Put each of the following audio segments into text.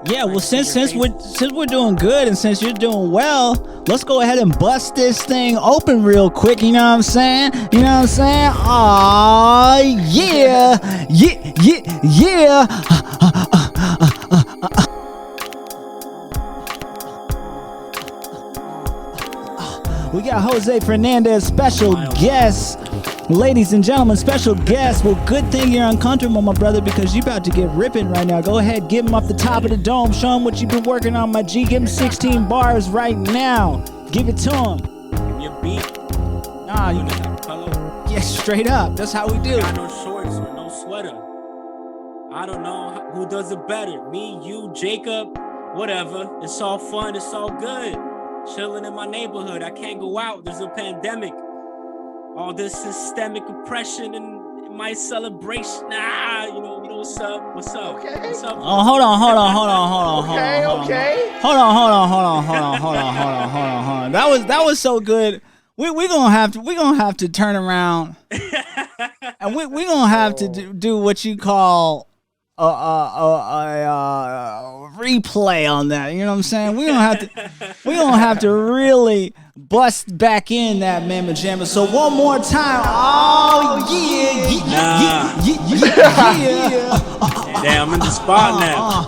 Yeah, well, since we're doing good and since you're doing well, let's go ahead and bust this thing open real quick. You know what I'm saying? You know what I'm saying? Aw, yeah, yeah. We got Jose Fernandez, special guest. Ladies and gentlemen, special guest. Well, good thing you're uncomfortable, my brother, because you about to get ripping right now. Go ahead, give him off the top of the dome. Show him what you've been working on, my G. Give him 16 bars right now. Give it to him. Give me a beat. Nah, you color. Yeah, straight up. That's how we do. I got no shorts or no sweater. I don't know who does it better. Me, you, Jacob, whatever. It's all fun. It's all good. Chilling in my neighborhood. I can't go out. There's a pandemic. All this systemic oppression and my celebration. Nah, you know what's up? What's up? Okay. What's up? Oh, hold on. Okay. Hold on. That was so good. We're gonna have to turn around, and we're gonna have to do what you call a replay on that. You know what I'm saying? We're gonna have to really bust back in that mamma jamma. So one more time. Oh yeah. Damn, I'm in the spot now.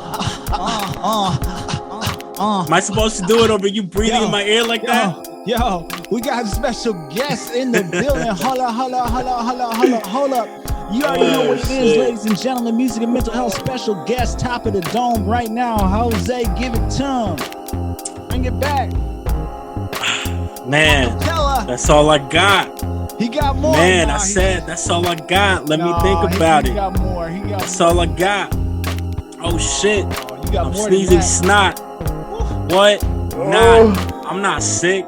Am I supposed to do it over you breathing in my ear like that? Yo, we got a special guest in the building. Hold up. You already know what it is, ladies and gentlemen. Music and mental health special guest, top of the dome right now. Jose, give it to him. Bring it back. Man, that's all I got. He got more. Man, I said that's all I got. Let me think about it. He got more. That's all I got. Oh shit. You got I'm more sneezing than snot. What? I'm not sick.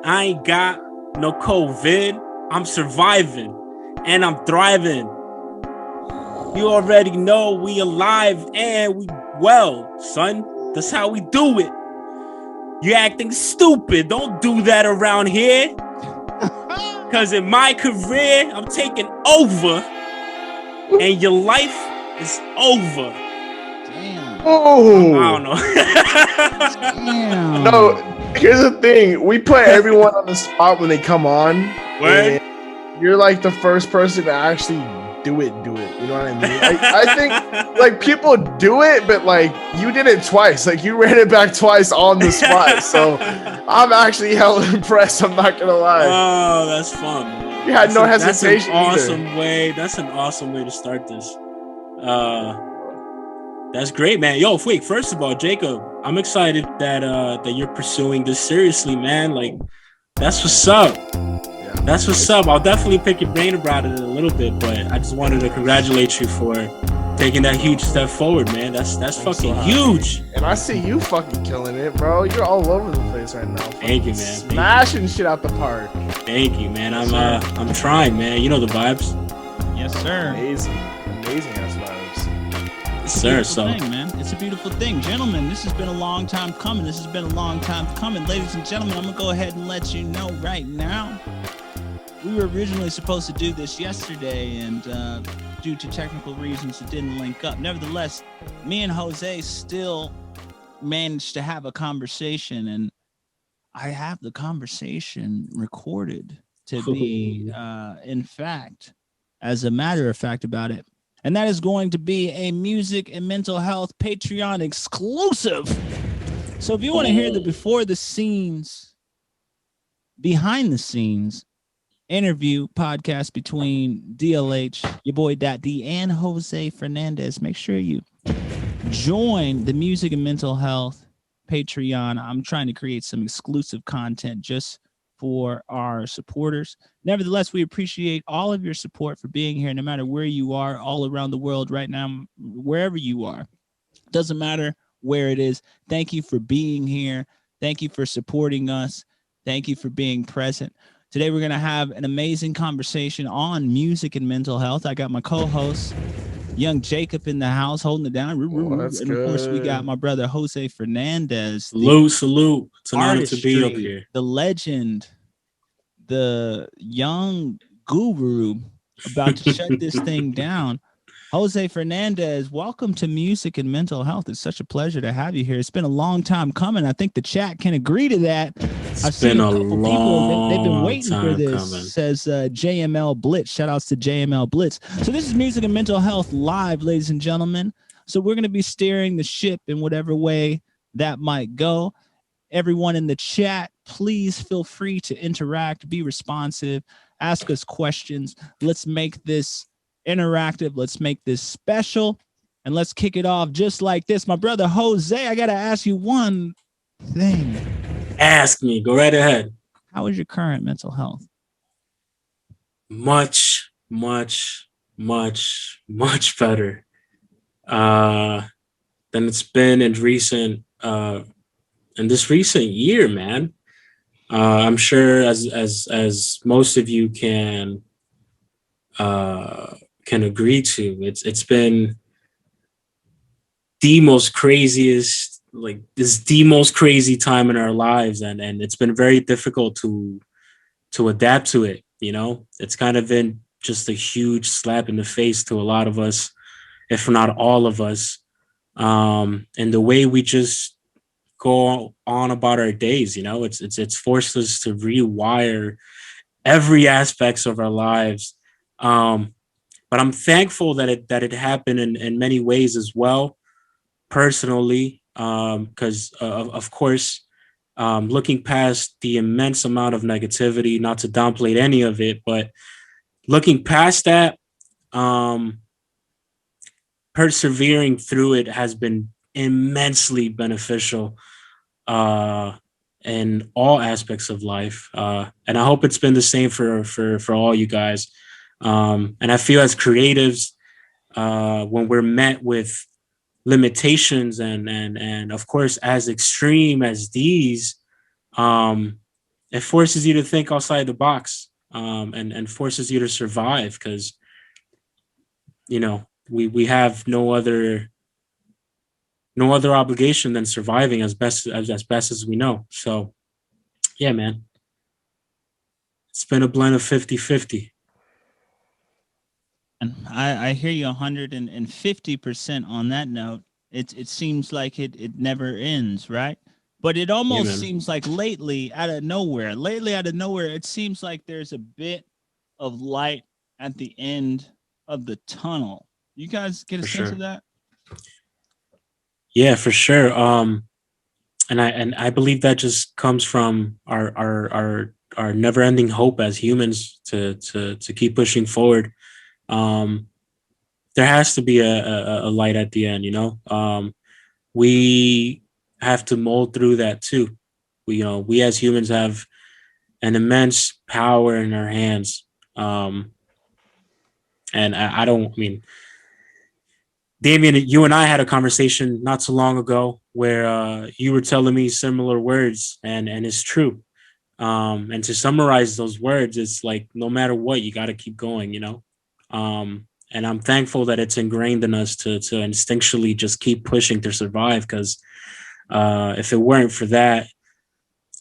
I ain't got no COVID. I'm surviving and I'm thriving. You already know we alive and we well, son. That's how we do it. You acting stupid. Don't do that around here. Cause in my career, I'm taking over and your life is over. Damn. Oh, I don't know. Damn. no. Here's the thing: we put everyone on the spot when they come on. Word? You're like the first person to actually do it. You know what I mean? I think like people do it, but like you did it twice. Like you ran it back twice on the spot. So I'm actually hella impressed. I'm not gonna lie. Oh, that's fun. You had no hesitation. That's an awesome way. That's an awesome way to start this. That's great, man. Yo, wait. First of all, Jacob, I'm excited that you're pursuing this seriously, man. Like, that's what's up. That's what's up. I'll definitely pick your brain about it in a little bit, but I just wanted to congratulate you for taking that huge step forward, man. That's fucking huge. And I see you fucking killing it, bro. You're all over the place right now. Thank you, man. Smashing shit out the park. Thank you, man. I'm trying, man. You know the vibes. Yes, sir. Amazing ass vibes. Yes, sir. Thing, man. It's a beautiful thing. Gentlemen, this has been a long time coming. Ladies and gentlemen, I'm going to go ahead and let you know right now. We were originally supposed to do this yesterday, and due to technical reasons, it didn't link up. Nevertheless, me and Jose still managed to have a conversation, and I have the conversation recorded to be, in fact, as a matter of fact about it. And that is going to be a music and mental health Patreon exclusive. So if you want to hear the behind the scenes interview podcast between DLH, your boy .D, and Jose Fernandez, make sure you join the music and mental health Patreon. I'm trying to create some exclusive content just for our supporters. Nevertheless, we appreciate all of your support for being here, no matter where you are, all around the world right now, wherever you are. Doesn't matter where it is. Thank you for being here. Thank you for supporting us. Thank you for being present. Today, we're going to have an amazing conversation on music and mental health. I got my co-host, young Jacob, in the house holding it down. That's and of course, we got my brother, Jose Fernandez. Salute. It's an honor to be up here. The legend, the young guru about to shut this thing down. Jose Fernandez, welcome to Music and Mental Health. It's such a pleasure to have you here. It's been a long time coming. I think the chat can agree to that. I've seen a couple people, they've been waiting for this, coming. says JML Blitz. Shout outs to JML Blitz. So this is Music and Mental Health live, ladies and gentlemen. So we're going to be steering the ship in whatever way that might go. Everyone in the chat, please feel free to interact, be responsive, ask us questions. Let's make this interactive. Let's make this special. And let's kick it off just like this. My brother Jose, I got to ask you one thing. Ask me. Go right ahead. How is your current mental health? Much, much, much, much better than it's been in this recent year, man. I'm sure as most of you can agree to, it's been the most craziest, like this the most crazy time in our lives, and it's been very difficult to adapt to it. You know, it's kind of been just a huge slap in the face to a lot of us, if not all of us. And the way we just go on about our days, you know, it's forced us to rewire every aspects of our lives. But I'm thankful that it happened in many ways as well, personally, because of course, looking past the immense amount of negativity, not to downplay any of it, but looking past that, persevering through it has been immensely beneficial in all aspects of life. And I hope it's been the same for all you guys. And I feel as creatives, when we're met with limitations and of course, as extreme as these, it forces you to think outside the box, and forces you to survive, because, you know, we have no other obligation than surviving as best as we know. So yeah, man, it's been a blend of 50-50. And I hear you 150% on that note. It seems like it never ends, right? But it almost seems like lately out of nowhere, it seems like there's a bit of light at the end of the tunnel. You guys get a sense of that? Yeah, for sure. And I believe that just comes from our never-ending hope as humans to keep pushing forward. There has to be a light at the end, you know. We have to mold through that too. We as humans have an immense power in our hands. And I mean, Damian, you and I had a conversation not so long ago where you were telling me similar words, and it's true. And to summarize those words, it's like, no matter what, you got to keep going, you know? And I'm thankful that it's ingrained in us to instinctually just keep pushing to survive, because if it weren't for that,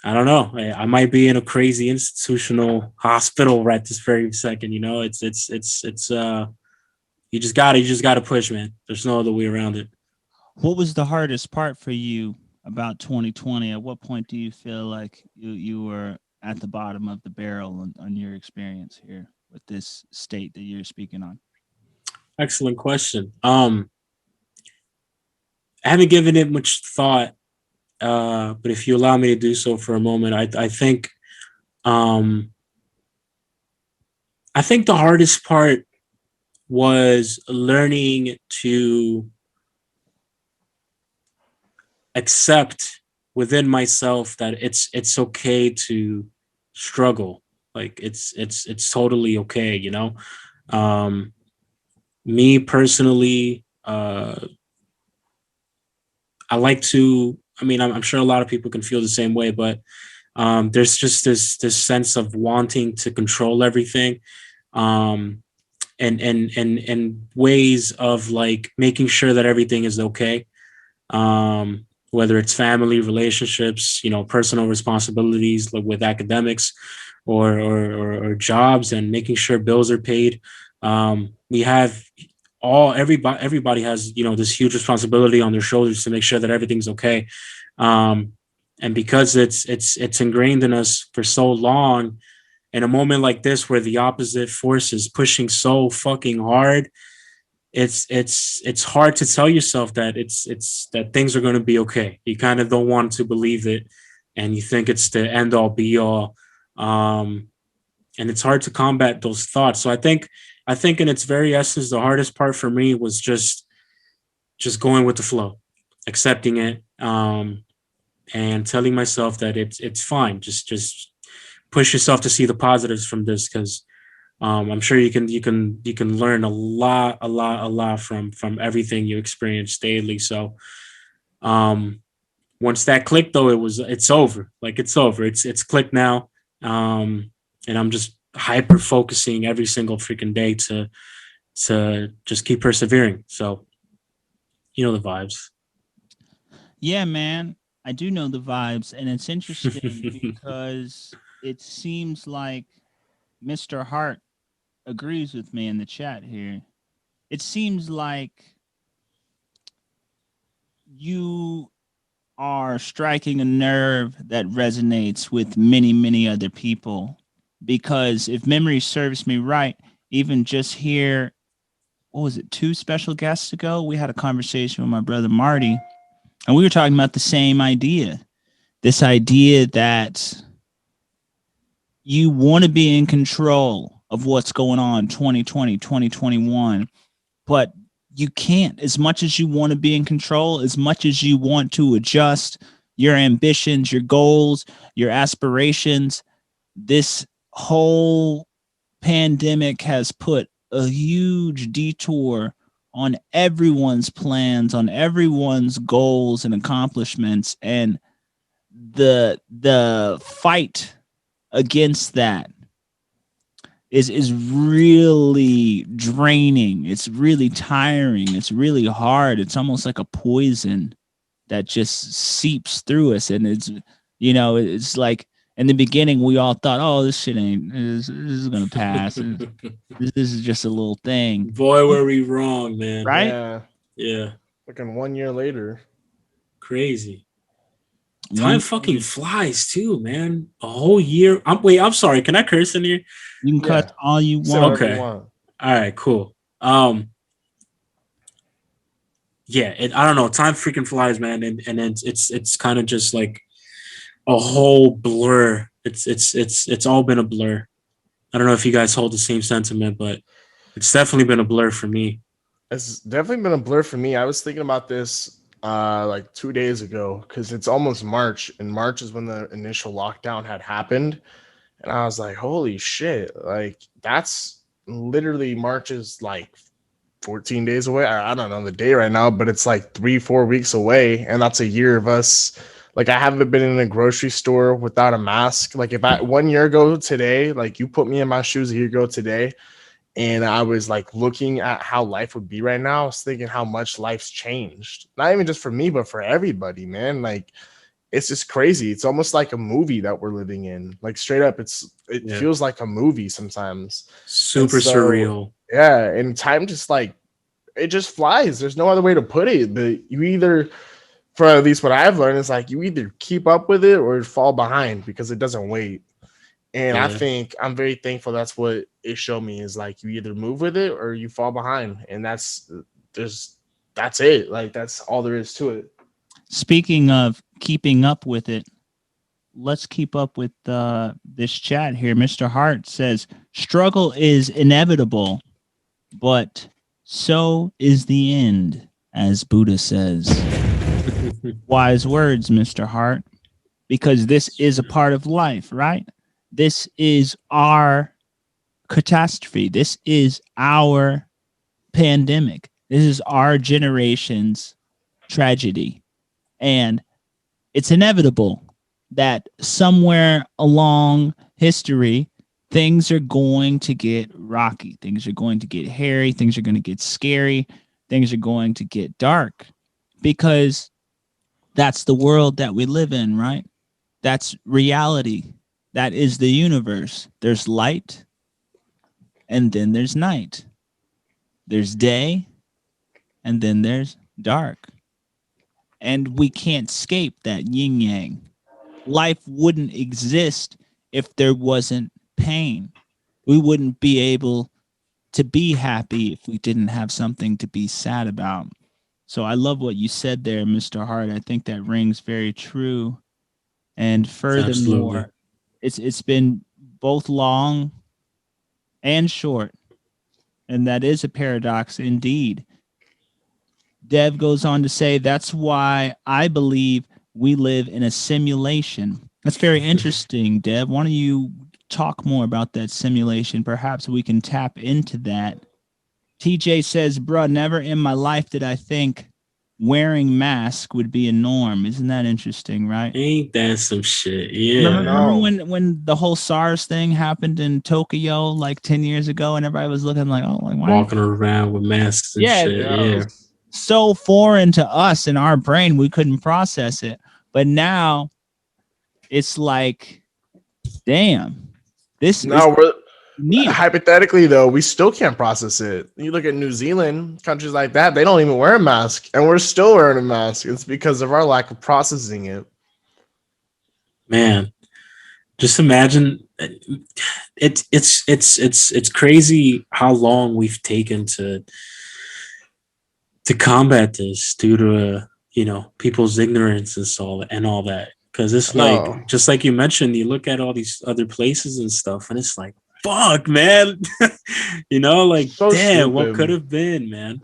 I don't know, I might be in a crazy institutional hospital right this very second, you know? It's you just gotta push, man. There's no other way around it. What was the hardest part for you about 2020? At what point do you feel like you were at the bottom of the barrel on your experience here with this state that you're speaking on? Excellent question. I haven't given it much thought, but if you allow me to do so for a moment, I think the hardest part was learning to accept within myself that it's okay to struggle. Like it's totally okay, you know. Me personally, I like to. I mean, I'm sure a lot of people can feel the same way, but there's just this sense of wanting to control everything. And ways of like making sure that everything is okay, whether it's family relationships, you know, personal responsibilities like with academics or jobs, and making sure bills are paid. We have everybody has, you know, this huge responsibility on their shoulders to make sure that everything's okay. And because it's ingrained in us for so long, in a moment like this where the opposite force is pushing so fucking hard, it's hard to tell yourself that it's that things are going to be okay. You kind of don't want to believe it, and you think it's the end all be all. And it's hard to combat those thoughts. So I think in its very essence, the hardest part for me was just going with the flow, accepting it, and telling myself that it's fine. Just push yourself to see the positives from this, because I'm sure you can learn a lot from everything you experience daily. So once that clicked, though, it's over. Like, it's over. It's clicked now. And I'm just hyper focusing every single freaking day to just keep persevering. So, you know the vibes. Yeah, man. I do know the vibes, and it's interesting because it seems like Mr. Hart agrees with me in the chat here. It seems like you are striking a nerve that resonates with many, many other people. Because if memory serves me right, even just here, what was it, 2 special guests ago, we had a conversation with my brother Marty, and we were talking about the same idea. This idea that you want to be in control of what's going on 2020, 2021, but you can't. As much as you want to be in control, as much as you want to adjust your ambitions, your goals, your aspirations, this whole pandemic has put a huge detour on everyone's plans, on everyone's goals and accomplishments, and the fight against that is really draining. It's really tiring. It's really hard. It's almost like a poison that just seeps through us. And it's like in the beginning we all thought, oh, this shit this is gonna pass. This is just a little thing. Boy, were we wrong, man. Right? Yeah. Yeah. Fucking 1 year later. Crazy. Time fucking flies too, man. A whole year. I'm sorry. Can I curse in here? You can cut all you Say want. whatever Okay. you want. All right, cool. Yeah, I don't know. Time freaking flies, man, and it's kind of just like a whole blur. It's all been a blur. I don't know if you guys hold the same sentiment, but it's definitely been a blur for me. It's definitely been a blur for me. I was thinking about this like 2 days ago, because it's almost March, and March is when the initial lockdown had happened. And I was like, holy shit, like that's literally March is like 14 days away. I don't know the day right now, but it's like 3-4 weeks away, and that's a year of us. Like, I haven't been in a grocery store without a mask. Like, if I 1 year ago today, like you put me in my shoes a year ago today, and I was like looking at how life would be right now, I was thinking how much life's changed. Not even just for me, but for everybody, man. Like, it's just crazy. It's almost like a movie that we're living in. Like, straight up, it feels like a movie sometimes. Super surreal. Yeah, and time just like it just flies. There's no other way to put it. But you either, for at least what I've learned, is like you either keep up with it or fall behind, because it doesn't wait. And I think I'm very thankful that's what it showed me, is like you either move with it or you fall behind. And that's it. Like, that's all there is to it. Speaking of keeping up with it, let's keep up with this chat here. Mr. Hart says, struggle is inevitable, but so is the end, as Buddha says. Wise words, Mr. Hart, because this is a part of life, right? This is our catastrophe. This is our pandemic. This is our generation's tragedy. And it's inevitable that somewhere along history, things are going to get rocky. Things are going to get hairy. Things are going to get scary. Things are going to get dark, because that's the world that we live in, right? That's reality. That is the universe. There's light, and then there's night. There's day, and then there's dark. And we can't escape that yin yang. Life wouldn't exist if there wasn't pain. We wouldn't be able to be happy if we didn't have something to be sad about. So I love what you said there, Mr. Hart. I think that rings very true. And Absolutely. furthermore, it's been both long and short, and that is a paradox indeed. Dev goes on to say that's why I believe we live in a simulation. That's very interesting, Dev. Why don't you talk more about that simulation? Perhaps we can tap into that. TJ says, bruh, never in my life did I think wearing mask would be a norm. Isn't that interesting, right? Ain't that some shit? Yeah. Remember when the whole SARS thing happened in Tokyo like 10 years ago and everybody was looking like, oh, like why? Walking around with masks and shit. Yeah. So foreign to us in our brain, we couldn't process it. But now it's like, damn, this now is we're neat. Hypothetically, though, we still can't process it. You look at New Zealand, countries like that, they don't even wear a mask, and we're still wearing a mask. It's because of our lack of processing it. Man, just imagine. It's crazy how long we've taken to combat this due to people's ignorance and all that. Because it's like, just like you mentioned, you look at all these other places and stuff, and it's like, fuck, man. Like, so damn, stupid. What could have been, man?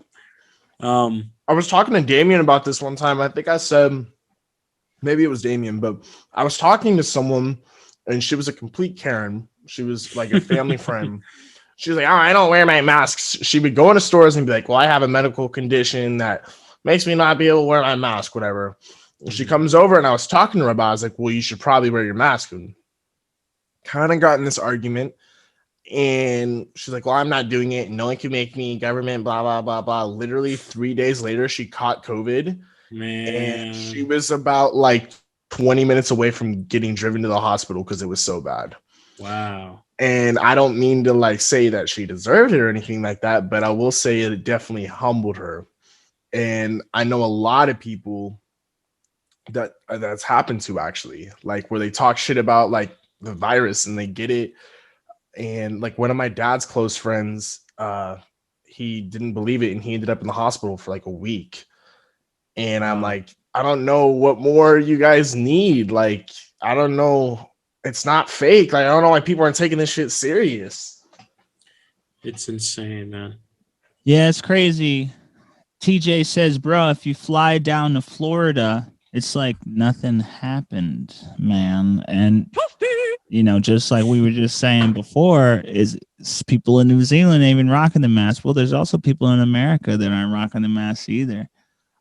I was talking to Damian about this one time. I think I said, maybe it was Damian, but I was talking to someone, and she was a complete Karen. She was like a family friend. She was like, oh, I don't wear my masks. She would go into stores and be like, well, I have a medical condition that makes me not be able to wear my mask, whatever. And she comes over, and I was talking to her about it. I was like, well, you should probably wear your mask. And kind of got in this argument. And she's like, well, I'm not doing it. No one can make me, government, blah, blah, blah, blah. Literally 3 days later, she caught COVID. Man. And she was about like 20 minutes away from getting driven to the hospital because it was so bad. Wow. And I don't mean to like say that she deserved it or anything like that, but I will say it definitely humbled her. And I know a lot of people that's happened to, actually, like where they talk shit about like the virus and they get it. And like one of my dad's close friends, he didn't believe it and he ended up in the hospital for like a week. And I'm like, I don't know what more you guys need. Like, I don't know. It's not fake. Like, I don't know why people aren't taking this shit serious. It's insane, man. Yeah, it's crazy. TJ says, bro, if you fly down to Florida, it's like nothing happened, man. And, just like we were just saying before, is people in New Zealand ain't even rocking the mask. Well, there's also people in America that aren't rocking the mask either.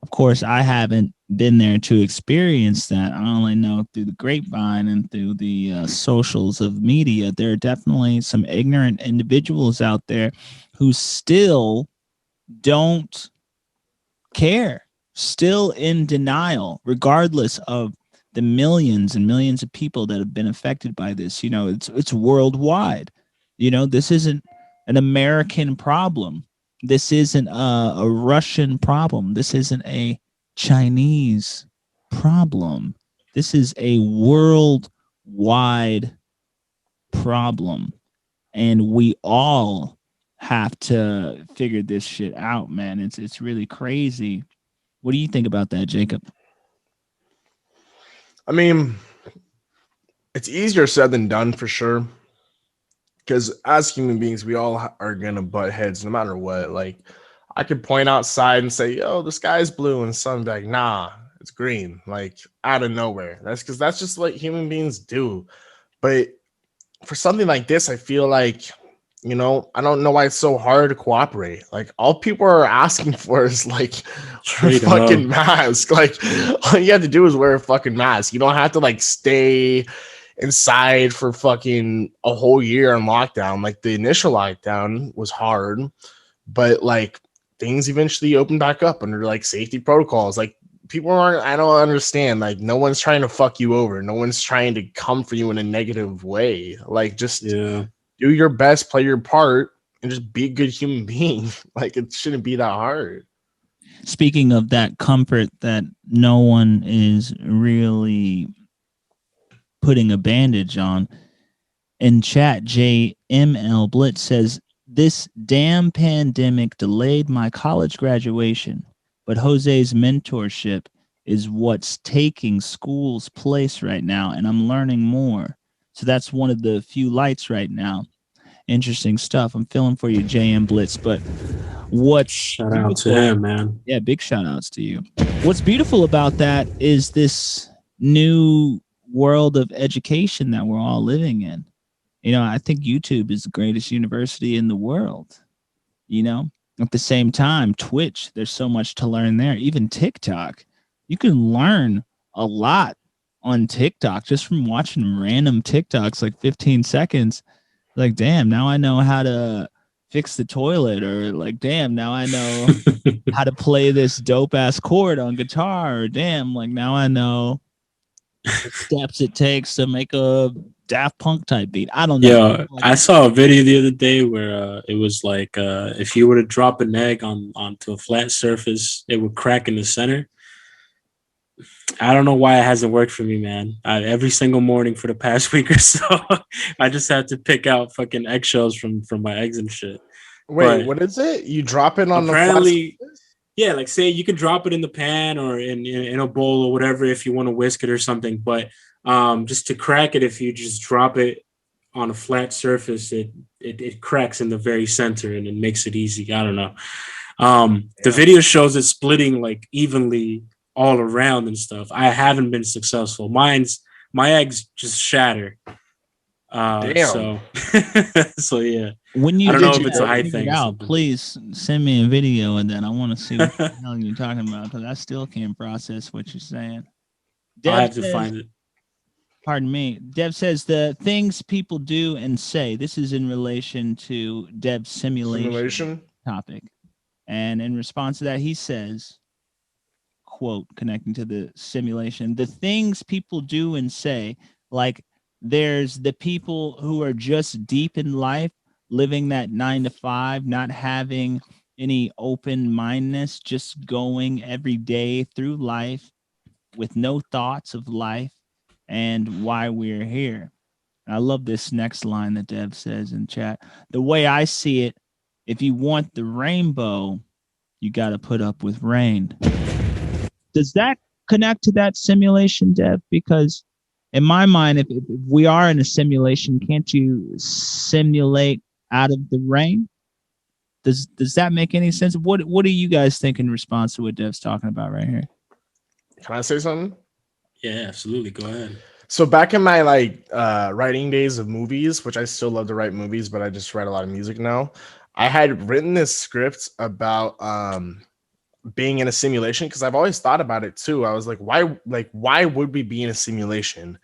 Of course, I haven't been there to experience that. I only know through the grapevine and through the socials of media. There are definitely some ignorant individuals out there who still don't care, still in denial, regardless of the millions and millions of people that have been affected by this. It's worldwide. This isn't an American problem. This isn't a Russian problem. This isn't a Chinese problem. This is a worldwide problem. And we all have to figure this shit out, man. It's really crazy. What do you think about that, Jacob? I mean, it's easier said than done for sure. Because as human beings, we all are going to butt heads no matter what. Like, I could point outside and say, yo, the sky's blue. And some be like, nah, it's green. Like, out of nowhere. That's because that's just what human beings do. But for something like this, I feel like, I don't know why it's so hard to cooperate. Like, all people are asking for is like a fucking mask. Like, all you have to do is wear a fucking mask. You don't have to like stay inside for fucking a whole year in lockdown. Like, the initial lockdown was hard, but like things eventually opened back up under like safety protocols. Like, I don't understand. Like, no one's trying to fuck you over. No one's trying to come for you in a negative way. Like, just do your best, play your part, and just be a good human being. Like, it shouldn't be that hard. Speaking of that comfort that no one is really putting a bandage on, in chat, JML Blitz says, this damn pandemic delayed my college graduation, but Jose's mentorship is what's taking school's place right now, and I'm learning more. So that's one of the few lights right now. Interesting stuff. I'm feeling for you, JM Blitz. But what's shout out to him, man. Yeah, big shout outs to you. What's beautiful about that is this new world of education that we're all living in. You know, I think YouTube is the greatest university in the world. You know, at the same time, Twitch, there's so much to learn there. Even TikTok, you can learn a lot on TikTok just from watching random TikToks, like 15 seconds. Like, damn, now I know how to fix the toilet, or like, damn, now I know how to play this dope ass chord on guitar, or damn, like now I know the steps it takes to make a Daft Punk type beat. I don't know. Yeah, I saw a video the other day where it was like if you were to drop an egg onto a flat surface, it would crack in the center. I don't know why it hasn't worked for me, man. Every single morning for the past week or so, I just had to pick out fucking eggshells from my eggs and shit. Wait, what is it? You drop it on apparently, the flat. Yeah, like say you can drop it in the pan or in a bowl or whatever if you want to whisk it or something. But just to crack it, if you just drop it on a flat surface, it cracks in the very center and it makes it easy. I don't know. The video shows it splitting like evenly all around and stuff. I haven't been successful. My eggs just shatter. Damn. So yeah. When you I don't know if it's a height thing. Please send me a video, and then I want to see what the hell you're talking about, because I still can't process what you're saying. I have to find it. Pardon me. Dev says the things people do and say. This is in relation to Dev's simulation topic. And in response to that, he says, quote, connecting to the simulation, the things people do and say, like there's the people who are just deep in life, living that 9 to 5, not having any open-mindedness, just going every day through life with no thoughts of life and why we're here. And I love this next line that Dev says in chat. The way I see it, if you want the rainbow, you got to put up with rain. Does that connect to that simulation, Dev? Because in my mind, if we are in a simulation, can't you simulate out of the rain? Does that make any sense? What do you guys think in response to what Dev's talking about right here? Can I say something? Yeah, absolutely. Go ahead. So back in my writing days of movies, which I still love to write movies, but I just write a lot of music now. I had written this script about being in a simulation because I've always thought about it too. I was like, why would we be in a simulation?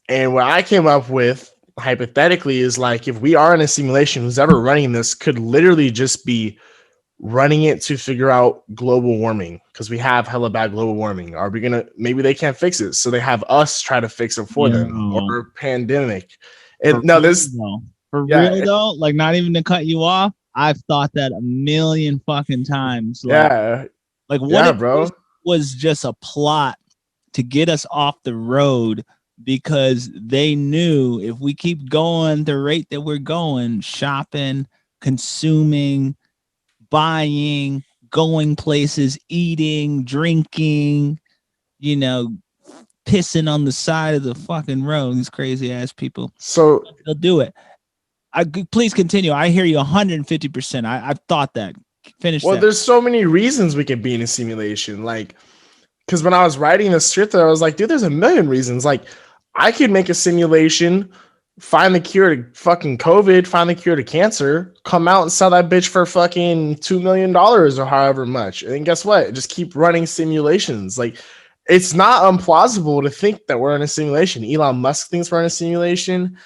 And what I came up with hypothetically is like, if we are in a simulation, who's ever running this could literally just be running it to figure out global warming because we have hella bad global warming. Are we gonna, maybe they can't fix it, so they have us try to fix it for them, or pandemic. And no, this for real though, like not even to cut you off, I've thought that a million fucking times. Like what if this was just a plot to get us off the road, because they knew if we keep going the rate that we're going, shopping, consuming, buying, going places, eating, drinking, you know, pissing on the side of the fucking road, these crazy ass people. So they'll do it. Please continue. I hear you 150%. I've thought that. Finish. Well, there's so many reasons we can be in a simulation. Like, because when I was writing the script, I was like, dude, there's a million reasons. Like, I could make a simulation, find the cure to fucking COVID, find the cure to cancer, come out and sell that bitch for fucking $2 million or however much. And then guess what? Just keep running simulations. Like, it's not implausible to think that we're in a simulation. Elon Musk thinks we're in a simulation.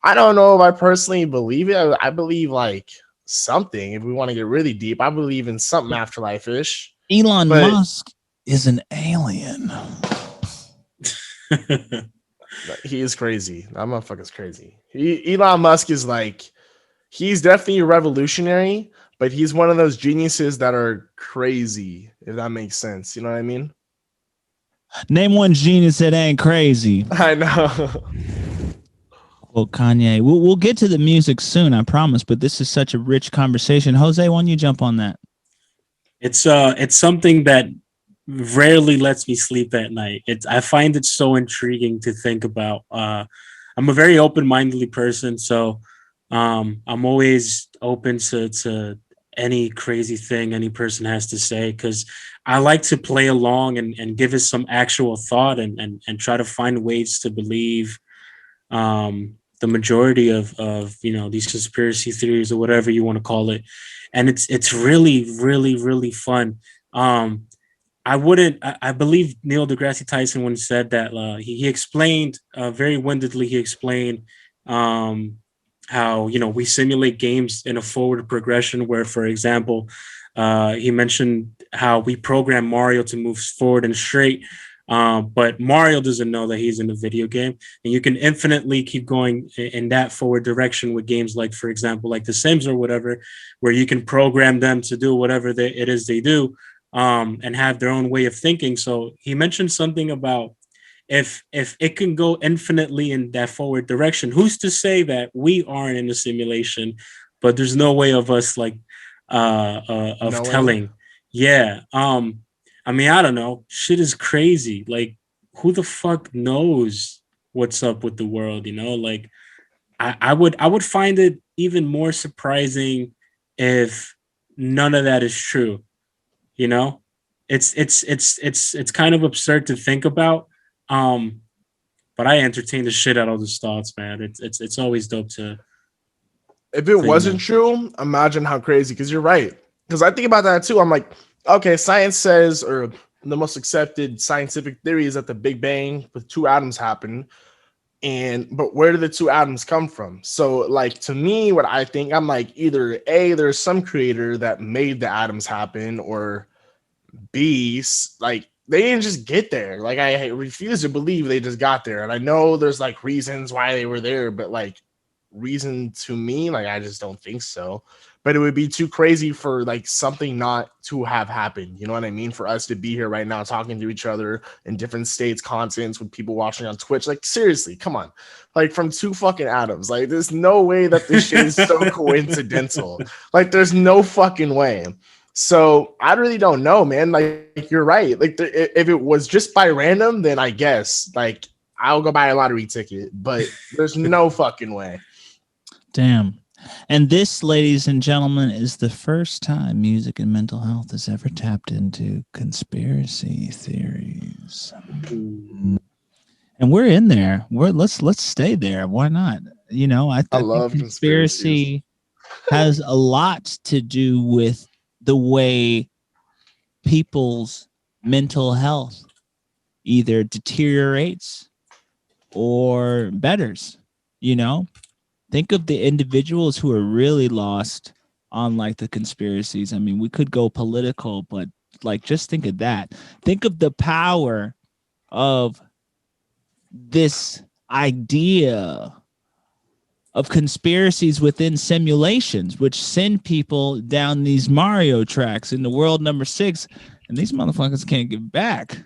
I don't know if I personally believe it. I believe like something. If we want to get really deep, I believe in something afterlife-ish. Elon Musk is an alien. He is crazy. That motherfucker's crazy. Elon Musk is like, he's definitely revolutionary, but he's one of those geniuses that are crazy, if that makes sense. You know what I mean? Name one genius that ain't crazy. I know. Well, Kanye, we'll get to the music soon, I promise. But this is such a rich conversation. Jose, why don't you jump on that? It's something that rarely lets me sleep at night. I find it so intriguing to think about. I'm a very open-mindedly person, so I'm always open to any crazy thing any person has to say, because I like to play along and give it some actual thought and try to find ways to believe the majority of these conspiracy theories or whatever you want to call it. And it's really, really, really fun. I believe Neil deGrasse Tyson once said that he explained very windedly, he explained how, we simulate games in a forward progression where, for example, he mentioned how we program Mario to move forward and straight. But Mario doesn't know that he's in a video game, and you can infinitely keep going in that forward direction with games like, for example, like The Sims or whatever, where you can program them to do whatever it is they do, and have their own way of thinking. So he mentioned something about if it can go infinitely in that forward direction, who's to say that we aren't in a simulation, but there's no way of us of telling. Yeah. I mean, I don't know. Shit is crazy. Like, who the fuck knows what's up with the world? Like, I would find it even more surprising if none of that is true. It's kind of absurd to think about. But I entertain the shit out of those thoughts, man. It's always dope to. If it wasn't true, imagine how crazy. Because you're right. Because I think about that too. I'm like, okay, science says, or the most accepted scientific theory is that the Big Bang with two atoms happened. But where did the two atoms come from? So, like, to me, what I think, I'm like, either A, there's some creator that made the atoms happen, or B, like, they didn't just get there. Like, I refuse to believe they just got there. And I know there's like reasons why they were there, but like, reason to me, like, I just don't think so. But it would be too crazy for like something not to have happened. You know what I mean? For us to be here right now talking to each other in different states, continents, with people watching on Twitch. Like, seriously, come on. Like, from two fucking atoms. Like, there's no way that this shit is so coincidental. Like, there's no fucking way. So I really don't know, man. Like, you're right. Like, if it was just by random, then I guess like I'll go buy a lottery ticket. But there's no fucking way. Damn. And this, ladies and gentlemen, is the first time Music and Mental Health has ever tapped into conspiracy theories. And we're in there. Let's stay there. Why not? I love conspiracy. Has a lot to do with the way people's mental health either deteriorates or betters. Think of the individuals who are really lost on like the conspiracies. I mean, we could go political, but like, just think of that. Think of the power of this idea of conspiracies within simulations, which send people down these Mario tracks in the world number 6, and these motherfuckers can't get back.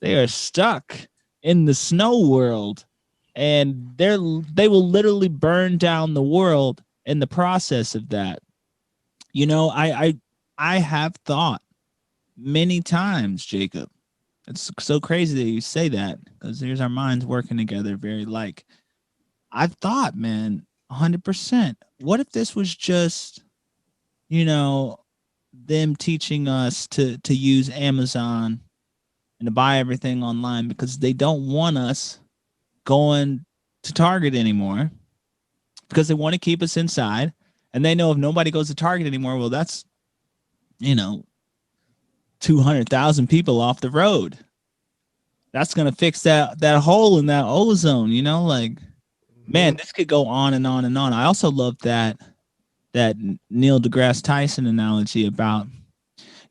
They are stuck in the snow world. And they will literally burn down the world in the process of that. I have thought many times, Jacob. It's so crazy that you say that, because there's our minds working together very like. I've thought, man, 100%. What if this was just, them teaching us to use Amazon and to buy everything online because they don't want us going to Target anymore, because they want to keep us inside, and they know if nobody goes to Target anymore, well, that's 200,000 people off the road. That's gonna fix that hole in that ozone. Like, man, this could go on and on and on. I also love that Neil deGrasse Tyson analogy about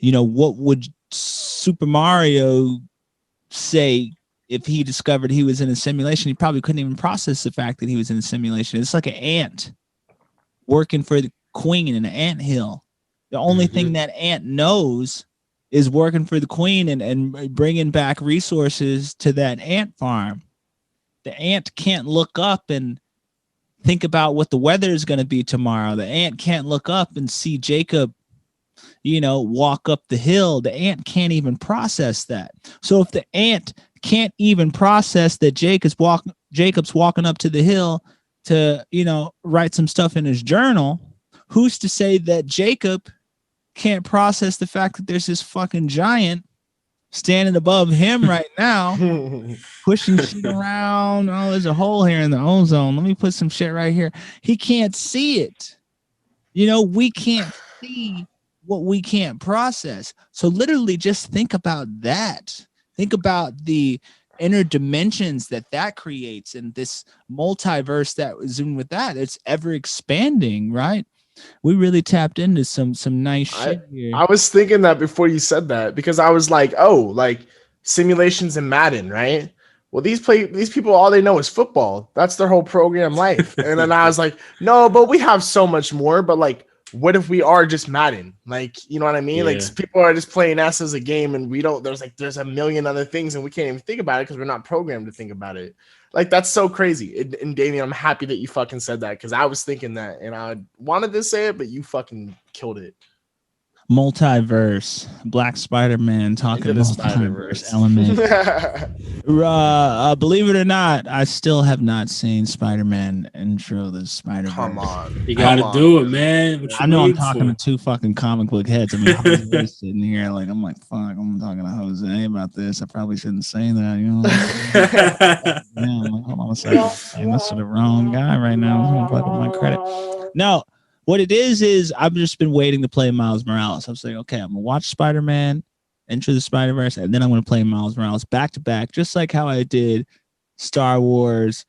what would Super Mario say if he discovered he was in a simulation. He probably couldn't even process the fact that he was in a simulation. It's like an ant working for the queen in an anthill. The only thing that ant knows is working for the queen and bringing back resources to that ant farm. The ant can't look up and think about what the weather is going to be tomorrow. The ant can't look up and see Jacob, walk up the hill. The ant can't even process that. So if the ant can't even process that Jacob's walking up to the hill to, write some stuff in his journal, who's to say that Jacob can't process the fact that there's this fucking giant standing above him right now, pushing shit around. Oh, there's a hole here in the ozone. Let me put some shit right here. He can't see it. We can't see what we can't process. So literally just think about that. Think about the inner dimensions that creates and this multiverse that is in with that. It's ever expanding, right? We really tapped into some nice shit here. I was thinking that before you said that, because I was like, simulations in Madden, right? Well, these people, all they know is football. That's their whole program life. And then I was like, no, but we have so much more. But like, what if we are just Madden? Like, you know what I mean? Yeah. Like people are just playing us as a game and there's a million other things and we can't even think about it because we're not programmed to think about it. Like, that's so crazy. And Damian, I'm happy that you fucking said that because I was thinking that and I wanted to say it, but you fucking killed it. Multiverse, Black Spider-Man talking multiverse element. Believe it or not, I still have not seen Spider-Man intro the Spider-Verse. Come on, you gotta do it, man. I know I'm talking to two fucking comic book heads. I mean, Jose's sitting here like I'm like, fuck, I'm talking to Jose about this. I probably shouldn't say that, Yeah, I'm like, hold on a second. I'm messing the wrong guy right now. I'm fucking with my credit. No. What it is I've just been waiting to play Miles Morales. I was like, okay, I'm going to watch Spider-Man, Into the Spider-Verse, and then I'm going to play Miles Morales back to back, just like how I did Star Wars,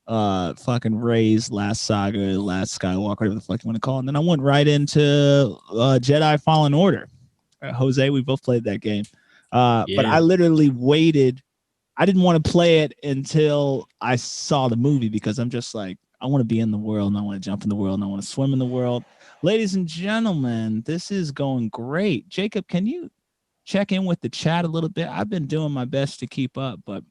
fucking Rey's Last Saga, Last Skywalker, whatever the fuck you want to call it. And then I went right into Jedi Fallen Order. Jose, we both played that game. But I literally waited. I didn't want to play it until I saw the movie because I'm just like, I want to be in the world and I want to jump in the world and I want to swim in the world. Ladies and gentlemen, this is going great. Jacob, can you check in with the chat a little bit? I've been doing my best to keep up, but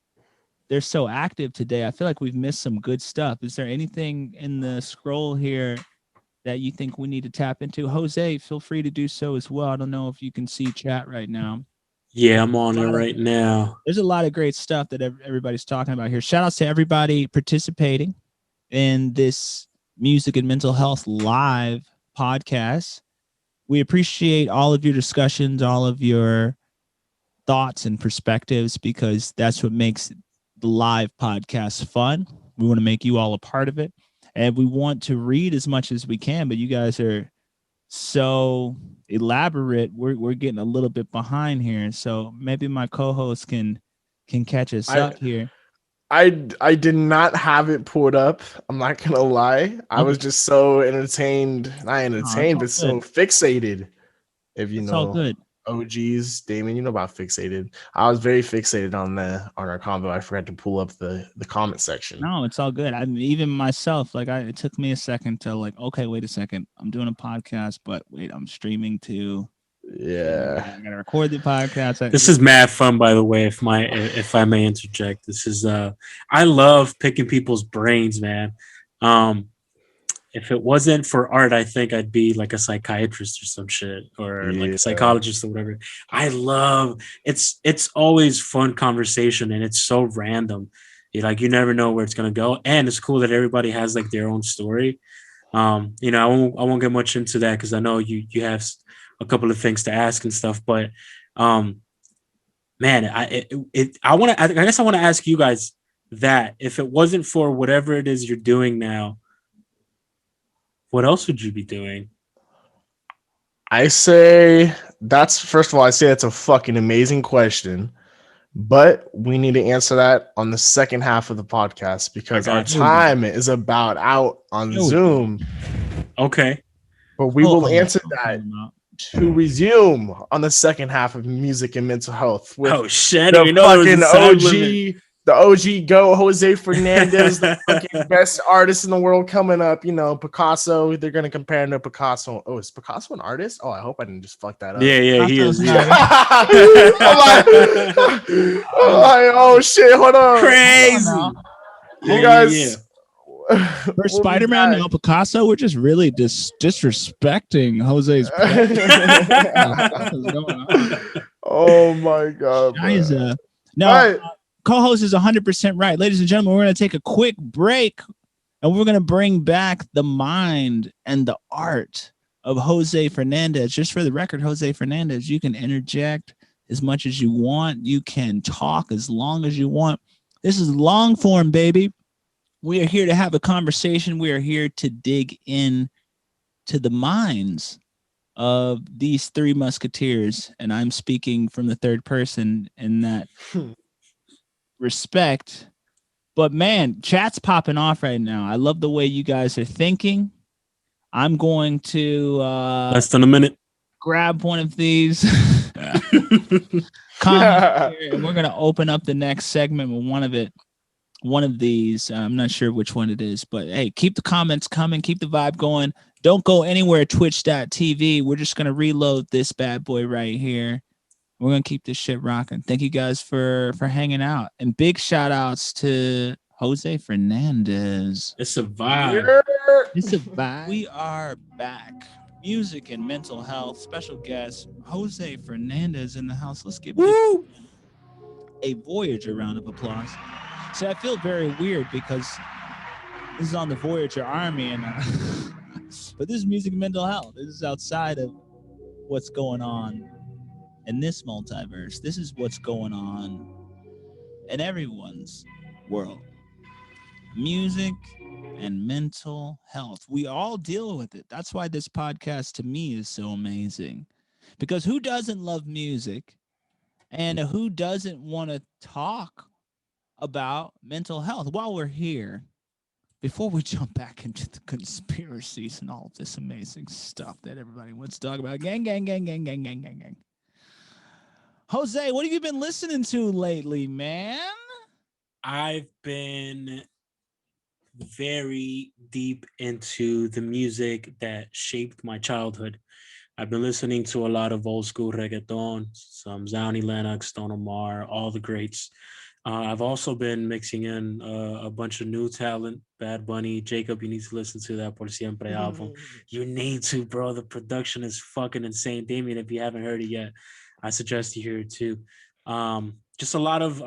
they're so active today. I feel like we've missed some good stuff. Is there anything in the scroll here that you think we need to tap into? Jose, feel free to do so as well. I don't know if you can see chat right now. Yeah, I'm on it right now. There's a lot of great stuff that everybody's talking about here. Shout out to everybody participating in this Music and Mental Health live podcast. We appreciate all of your discussions, all of your thoughts and perspectives, because that's what makes the live podcast fun. We want to make you all a part of it. And we want to read as much as we can, but you guys are so elaborate. We're getting a little bit behind here. So maybe my co-host can catch us up here. I did not have it pulled up. I'm not gonna lie. I was just so entertained, not entertained, but so fixated. If you know, all good. OGs, Damon, you know about fixated. I was very fixated on our convo. I forgot to pull up the comment section. No, it's all good. I mean, even myself, it took me a second to okay, wait a second. I'm doing a podcast, but wait, I'm streaming too. Yeah, I gotta record the podcast. This is mad fun, by the way. If I may interject, this is I love picking people's brains, man. If it wasn't for art, I think I'd be like a psychiatrist or some shit, or like a psychologist or whatever. I love it's always fun conversation, and it's so random. You never know where it's gonna go, and it's cool that everybody has their own story. I won't get much into that because I know you have a couple of things to ask and stuff, but man, I guess I want to ask you guys that if it wasn't for whatever it is you're doing now, what else would you be doing? I say first of all, I say that's a fucking amazing question, but we need to answer that on the second half of the podcast because our time is about out on Zoom. Okay. But we will answer that to resume on the second half of Music and Mental Health with shit, the fucking OG the OG GOAT, Jose Fernandez, the fucking best artist in the world coming up. You know, Picasso. They're gonna compare him to Picasso. Oh, is Picasso an artist? Oh, I hope I didn't just fuck that up. Yeah, he Picasso's is. not- I'm like, oh shit, hold on. Crazy. You Yeah. guys. For we'll be Spider-Man, back. no Picasso, we're just really disrespecting Jose's play. What's going on? Oh my god, bro. Shiza. No, All right. co-host is 100% right. Ladies and gentlemen, we're going to take a quick break and we're going to bring back the mind and the art of Jose Fernandez. Just for the record, Jose Fernandez, you can interject as much as you want. You can talk as long as you want. This is long form, baby. We are here to have a conversation. We are here to dig in to the minds of these three musketeers, and I'm speaking from the third person in that respect. But man, chat's popping off right now. I love the way you guys are thinking. I'm going to Less than a minute. grab one of these comments here, and we're going to open up the next segment with one of these. I'm not sure which one it is, but hey, keep the comments coming, keep the vibe going. Don't go anywhere, twitch.tv. We're just going to reload this bad boy right here. We're going to keep this shit rocking. Thank you guys for hanging out. And big shout outs to Jose Fernandez. It's a vibe. It's a vibe. We are back. Music and mental health. Special guest, Jose Fernandez in the house. Let's give a Voyager round of applause. See, I feel very weird because this is on the Voyager Army, and but this is music and mental health. This is outside of what's going on in this multiverse. This is what's going on in everyone's world. Music and mental health. We all deal with it. That's why this podcast to me is so amazing. Because who doesn't love music? And who doesn't want to talk about mental health while we're here? Before we jump back into the conspiracies and all of this amazing stuff that everybody wants to talk about. Gang. Jose, what have you been listening to lately, man? I've been very deep into the music that shaped my childhood. I've been listening to a lot of old school reggaeton, some Zhani Lennox, Don Omar, all the greats. I've also been mixing in a bunch of new talent. Bad Bunny, Jacob, you need to listen to that Por Siempre album. You need to, bro. The production is fucking insane. Damian, if you haven't heard it yet, I suggest you hear it too. Just a lot of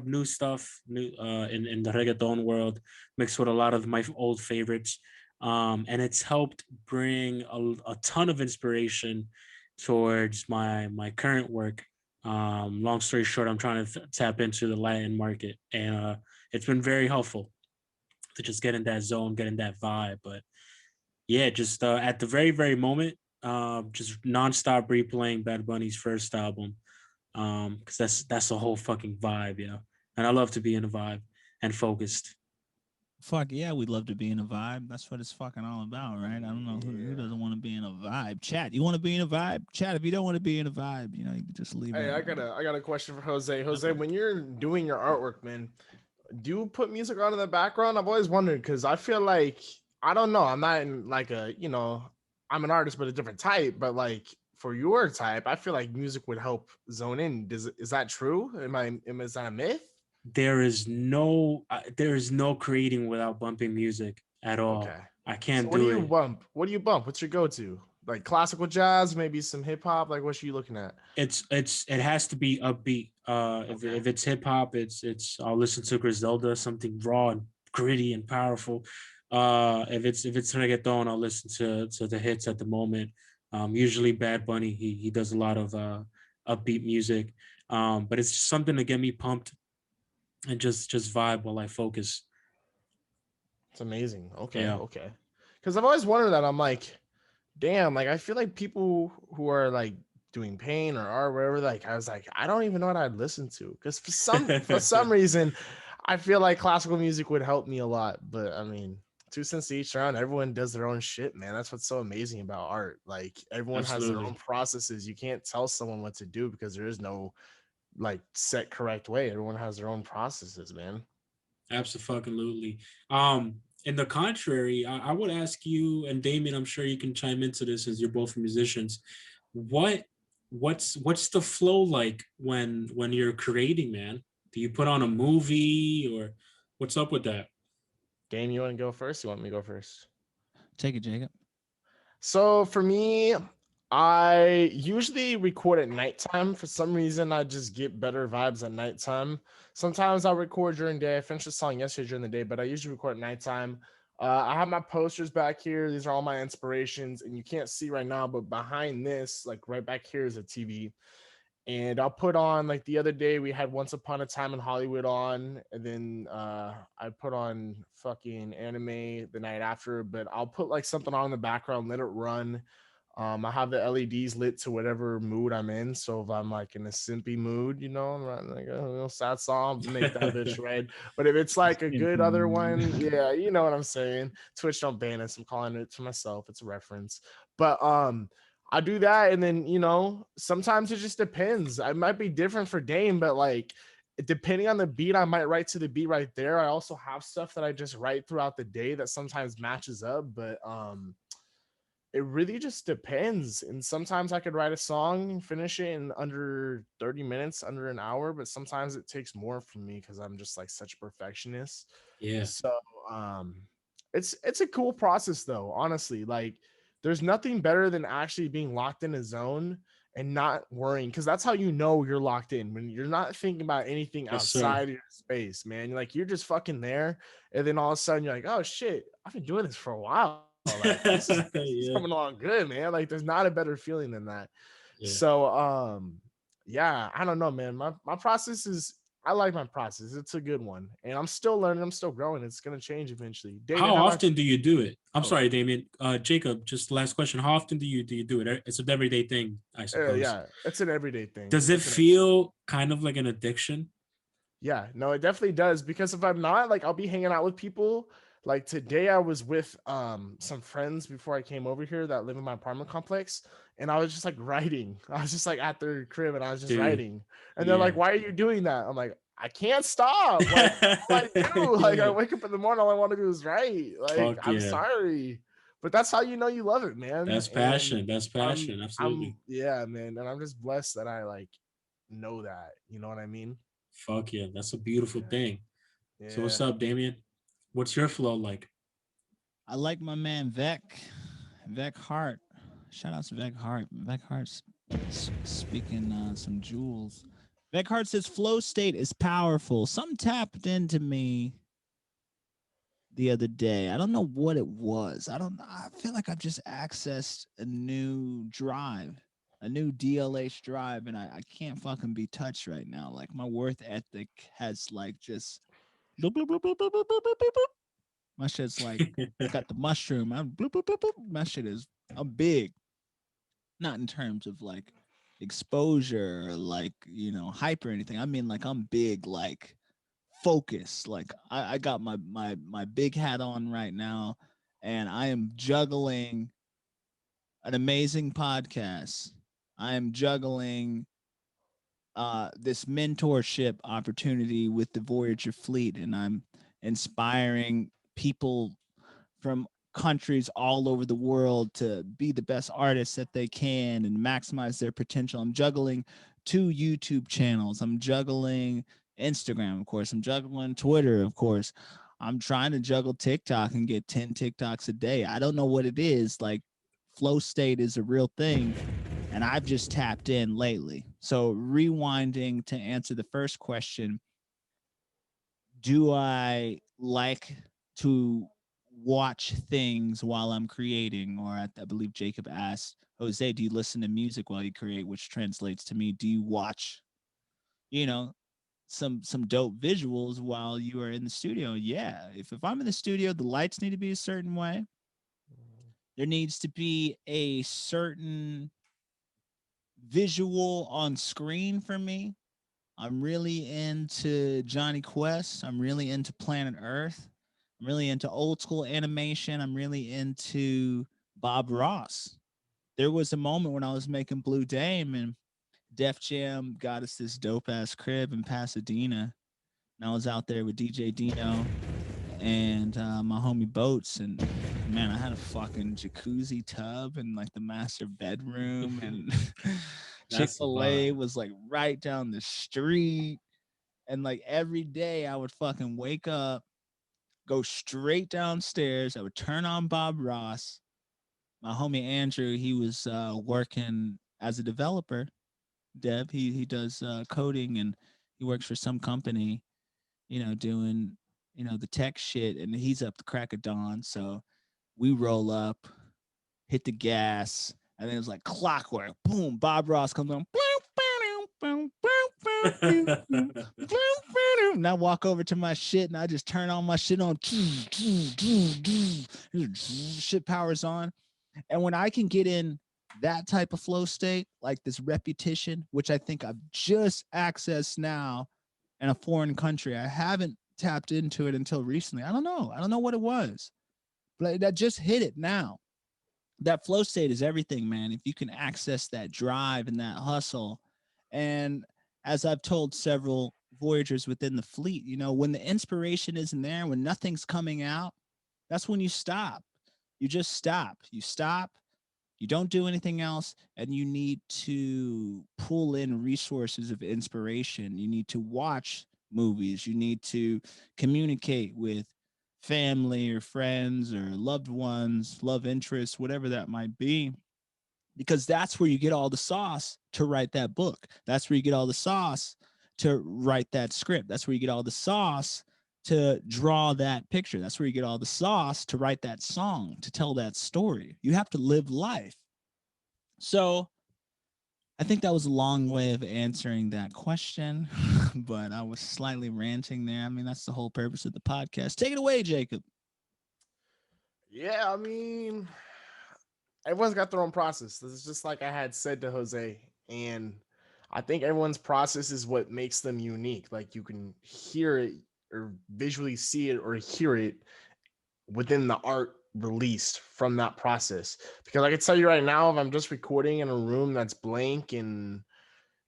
new stuff in the reggaeton world, mixed with a lot of my old favorites. And it's helped bring a ton of inspiration towards my current work. Long story short, I'm trying to tap into the Latin market, and it's been very helpful to just get in that zone, get in that vibe. But yeah, just at the very moment, just nonstop replaying Bad Bunny's first album, because that's a whole fucking vibe, you know. And I love to be in a vibe and focused. Fuck yeah, we'd love to be in a vibe. That's what it's fucking all about, right? I don't know who doesn't want to be in a vibe. Chat, you want to be in a vibe? Chat, if you don't want to be in a vibe, you know, you can just leave Hey, it. I got a question for Jose. Jose, when you're doing your artwork, man, do you put music on in the background? I've always wondered because I feel like I don't know. I'm not in like I'm an artist, but a different type. But like for your type, I feel like music would help zone in. Is that true? Is that a myth? There is no creating without bumping music at all. Okay. I can't So what do do you it. bump? What do you bump? What's your go-to? Like classical jazz, maybe some hip hop. Like what are you looking at? It has to be upbeat. If it's hip hop, it's I'll listen to Griselda, something raw and gritty and powerful. If it's reggaeton, I'll listen to the hits at the moment. Usually Bad Bunny, he does a lot of upbeat music. But it's just something to get me pumped and just vibe while I focus. It's amazing. Okay, Yeah. okay. Because I've always wondered that. I'm like, damn, like I feel like people who are like doing pain or art, whatever, like I was like, I don't even know what I'd listen to. Because for some reason, I feel like classical music would help me a lot. But I mean, 2 cents to each round, everyone does their own shit, man. That's what's so amazing about art. Like everyone has their Absolutely. own processes. You can't tell someone what to do because there is no like set correct way. Everyone has their own processes, man. Absolutely. In the contrary, I would ask you and Damien, I'm sure you can chime into this as you're both musicians. What what's the flow like when you're creating, man? Do you put on a movie or what's up with that? Game, you want to go first? You want me to go first? Take it, Jacob. So for me, I usually record at nighttime. For some reason, I just get better vibes at nighttime. Sometimes I'll record during the day. I finished a song yesterday during the day, but I usually record at nighttime. I have my posters back here. These are all my inspirations, and you can't see right now, but behind this, like right back here, is a TV. And I'll put on, like, the other day we had Once Upon a Time in Hollywood on, and then I put on fucking anime the night after, but I'll put like something on in the background, let it run. I have the LEDs lit to whatever mood I'm in. So if I'm like in a simpy mood, I'm running like a little sad song, make that bitch red. But if it's like a good other one, yeah, you know what I'm saying. Twitch don't ban us. I'm calling it to myself. It's a reference. But I do that, and then sometimes it just depends. I might be different for Dame, but like depending on the beat, I might write to the beat right there. I also have stuff that I just write throughout the day that sometimes matches up, but it really just depends. And sometimes I could write a song and finish it in under 30 minutes, under an hour, but sometimes it takes more from me because I'm just like such a perfectionist. Yeah, So um it's a cool process though, honestly. Like there's nothing better than actually being locked in a zone and not worrying, because that's how you're locked in, when you're not thinking about anything yes, sir. outside of your space, man. You're just fucking there, and then all of a sudden you're like, oh shit, I've been doing this for a while. Like this is coming Yeah, along good, man. Like there's not a better feeling than that. yeah. So yeah, I don't know, man. My process is, I like my process. It's a good one. And I'm still learning, I'm still growing. It's gonna change eventually. Damien, How how about often do you do it? I'm you? sorry, Damien. Jacob, just last question. How often do you do it? It's an everyday thing, I suppose. Yeah, it's an everyday thing. Does it feel kind of like an addiction? Yeah, no, it definitely does, because if I'm not, like, I'll be hanging out with people. Like today I was with some friends before I came over here that live in my apartment complex, and I was just like writing. I was just like at their crib and I was just Dude, writing. And they're like, yeah. "Why are you doing that?" I'm like, "I can't stop. Like, what do I do? Like, I Yeah. wake up in the morning, all I want to do is write. Like, Fuck I'm yeah. sorry." But that's how you know you love it, man. That's And passion. That's passion. I'm Absolutely. yeah, man. And I'm just blessed that I like know that. You know what I mean? Fuck yeah. That's a beautiful Yeah. thing. So Yeah. what's up, Damien? What's your flow like? I like my man Vec Hart. Shout out to Vec Hart. Vec Hart's speaking some jewels. Vec Hart says flow state is powerful. Some tapped into me the other day. I don't know what it was. I don't know. I feel like I've just accessed a new drive, a new DLH drive, and I can't fucking be touched right now. Like my worth ethic has like just bloop, bloop, bloop, bloop, bloop, bloop, bloop, bloop, bloop. My shit's like got the mushroom. I'm bloop, bloop, bloop, bloop. My shit is, I'm big. Not in terms of like exposure or like, hype or anything. I mean like I'm big, like focus. Like I got my big hat on right now, and I am juggling an amazing podcast. I am juggling this mentorship opportunity with the Voyager fleet, and I'm inspiring people from countries all over the world to be the best artists that they can and maximize their potential. I'm juggling 2 YouTube channels. I'm juggling Instagram, of course. I'm juggling Twitter, of course. I'm trying to juggle TikTok and get 10 TikToks a day. I don't know what it is. Like, flow state is a real thing, and I've just tapped in lately. So, rewinding to answer the first question, do I like to watch things while I'm creating? Or I believe Jacob asked, Jose, do you listen to music while you create? Which translates to me, do you watch, you know, some dope visuals while you are in the studio? Yeah. If I'm in the studio, the lights need to be a certain way. There needs to be a certain visual on screen for me. I'm really into Johnny Quest. I'm really into Planet Earth. I'm really into old school animation. I'm really into Bob Ross. There was a moment when I was making Blue Dame, and Def Jam got us this dope ass crib in Pasadena. And I was out there with DJ Dino and my homie Boats, and man, I had a fucking jacuzzi tub and like the master bedroom, and That's the Chick-fil-A vibe. was like right down the street. And like every day I would fucking wake up, go straight downstairs. I would turn on Bob Ross. My homie Andrew, he was working as a developer, dev. He does coding, and he works for some company, doing the tech shit, and he's up the crack of dawn. So we roll up, hit the gas, and then it was like clockwork. Boom, Bob Ross comes on. And I walk over to my shit and I just turn all my shit on. Shit powers on. And when I can get in that type of flow state, like this repetition, which I think I've just accessed now in a foreign country, I haven't tapped into it until recently. I don't know what it was, but that just hit it now. That flow state is everything, man. If you can access that drive and that hustle. And as I've told several voyagers within the fleet, when the inspiration isn't there, when nothing's coming out, that's when you stop. You just stop. You stop. You don't do anything else, and you need to pull in resources of inspiration. You need to watch movies. You need to communicate with family or friends or loved ones, love interests, whatever that might be, because that's where you get all the sauce to write that book. That's where you get all the sauce to write that script. That's where you get all the sauce to draw that picture. That's where you get all the sauce to write that song, to tell that story. You have to live life. So I think that was a long way of answering that question, but I was slightly ranting there. I mean, that's the whole purpose of the podcast. Take it away, Jacob. Yeah, I mean, everyone's got their own process. This is just like I had said to Jose, and I think everyone's process is what makes them unique. Like you can hear it or visually see it or hear it within the art released from that process. Because I can tell you right now, if I'm just recording in a room that's blank and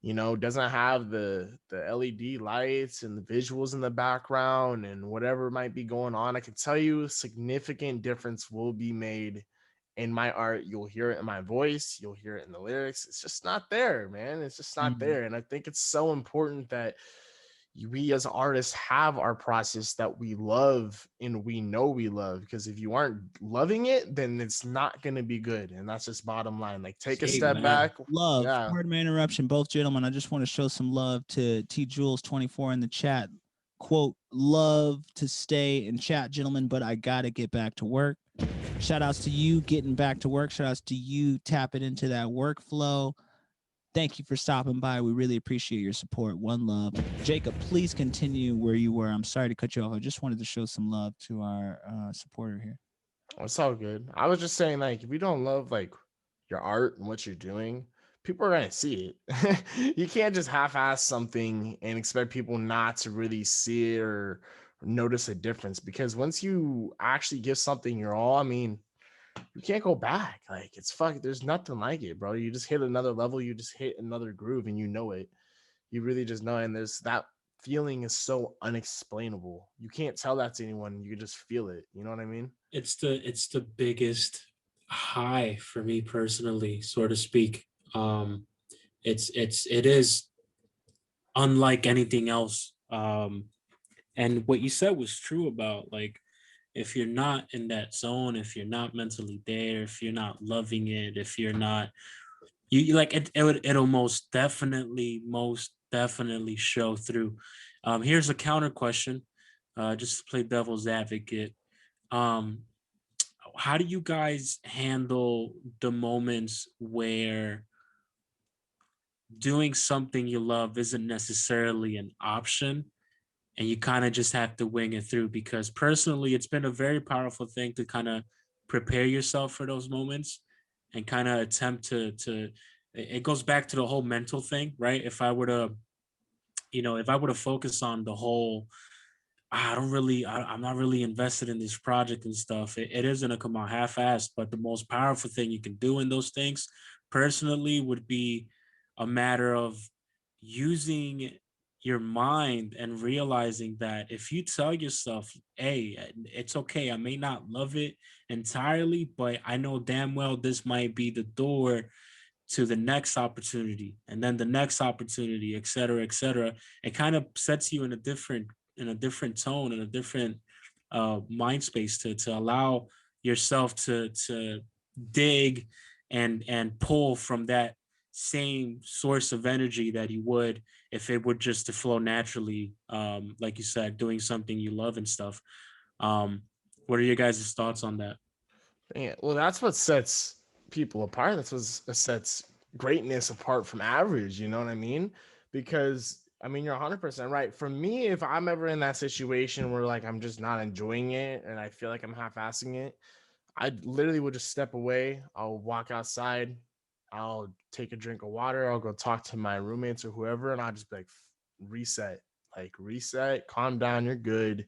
doesn't have the LED lights and the visuals in the background and whatever might be going on, I can tell you a significant difference will be made in my art. You'll hear it in my voice, you'll hear it in the lyrics. It's just not there, man. It's just not there. And I think it's so important that we as artists have our process that we love and we know we love, because if you aren't loving it, then it's not going to be good. And that's just bottom line. Like take a step Amen. back. Love. Yeah. Pardon my interruption, both gentlemen. I just want to show some love to T Jules 24 in the chat. Quote, love to stay in chat, gentlemen, but I gotta get back to work. Shout outs to you getting back to work. Shout outs to you tapping into that workflow. Thank you for stopping by. We really appreciate your support. One love. Jacob, please continue where you were. I'm sorry to cut you off. I just wanted to show some love to our supporter here. It's all good. I was just saying, like, if you don't love like your art and what you're doing, people are gonna see it. You can't just half-ass something and expect people not to really see it or notice a difference. Because once you actually give something your all, I mean, you can't go back. Like it's there's nothing like it, bro. You just hit another level, you just hit another groove, and you know it. You really just know, and there's that feeling is so unexplainable. You can't tell that to anyone. You just feel it. You know what I mean? It's the biggest high for me personally, so to speak. It is unlike anything else. And what you said was true about, like, if you're not in that zone, if you're not mentally there, if you're not loving it, if you're not, you like it'll most definitely show through. Here's a counter question, just to play devil's advocate. Um, how do you guys handle the moments where doing something you love isn't necessarily an option and you kind of just have to wing it through? Because personally, it's been a very powerful thing to kind of prepare yourself for those moments and kind of attempt to it goes back to the whole mental thing, right? If I were to, if I were to focus on the whole, I'm not really invested in this project and stuff, it isn't gonna come out half-assed. But the most powerful thing you can do in those things personally would be a matter of using your mind and realizing that if you tell yourself, hey, it's okay, I may not love it entirely, but I know damn well this might be the door to the next opportunity and then the next opportunity, et cetera, et cetera. It kind of sets you in a different tone, in a different mind space to allow yourself to dig and pull from that same source of energy that you would if it were just to flow naturally, like you said, doing something you love and stuff. um what are your guys' thoughts on that? Yeah, well, that's what sets people apart. That's what sets greatness apart from average. You know what I mean? Because I mean, you're 100% right. For me, if I'm ever in that situation where like I'm just not enjoying it and I feel like I'm half-assing it, I literally would just step away. I'll walk outside. I'll take a drink of water. I'll go talk to my roommates or whoever, and I'll just be like, reset, like reset, calm down. You're good.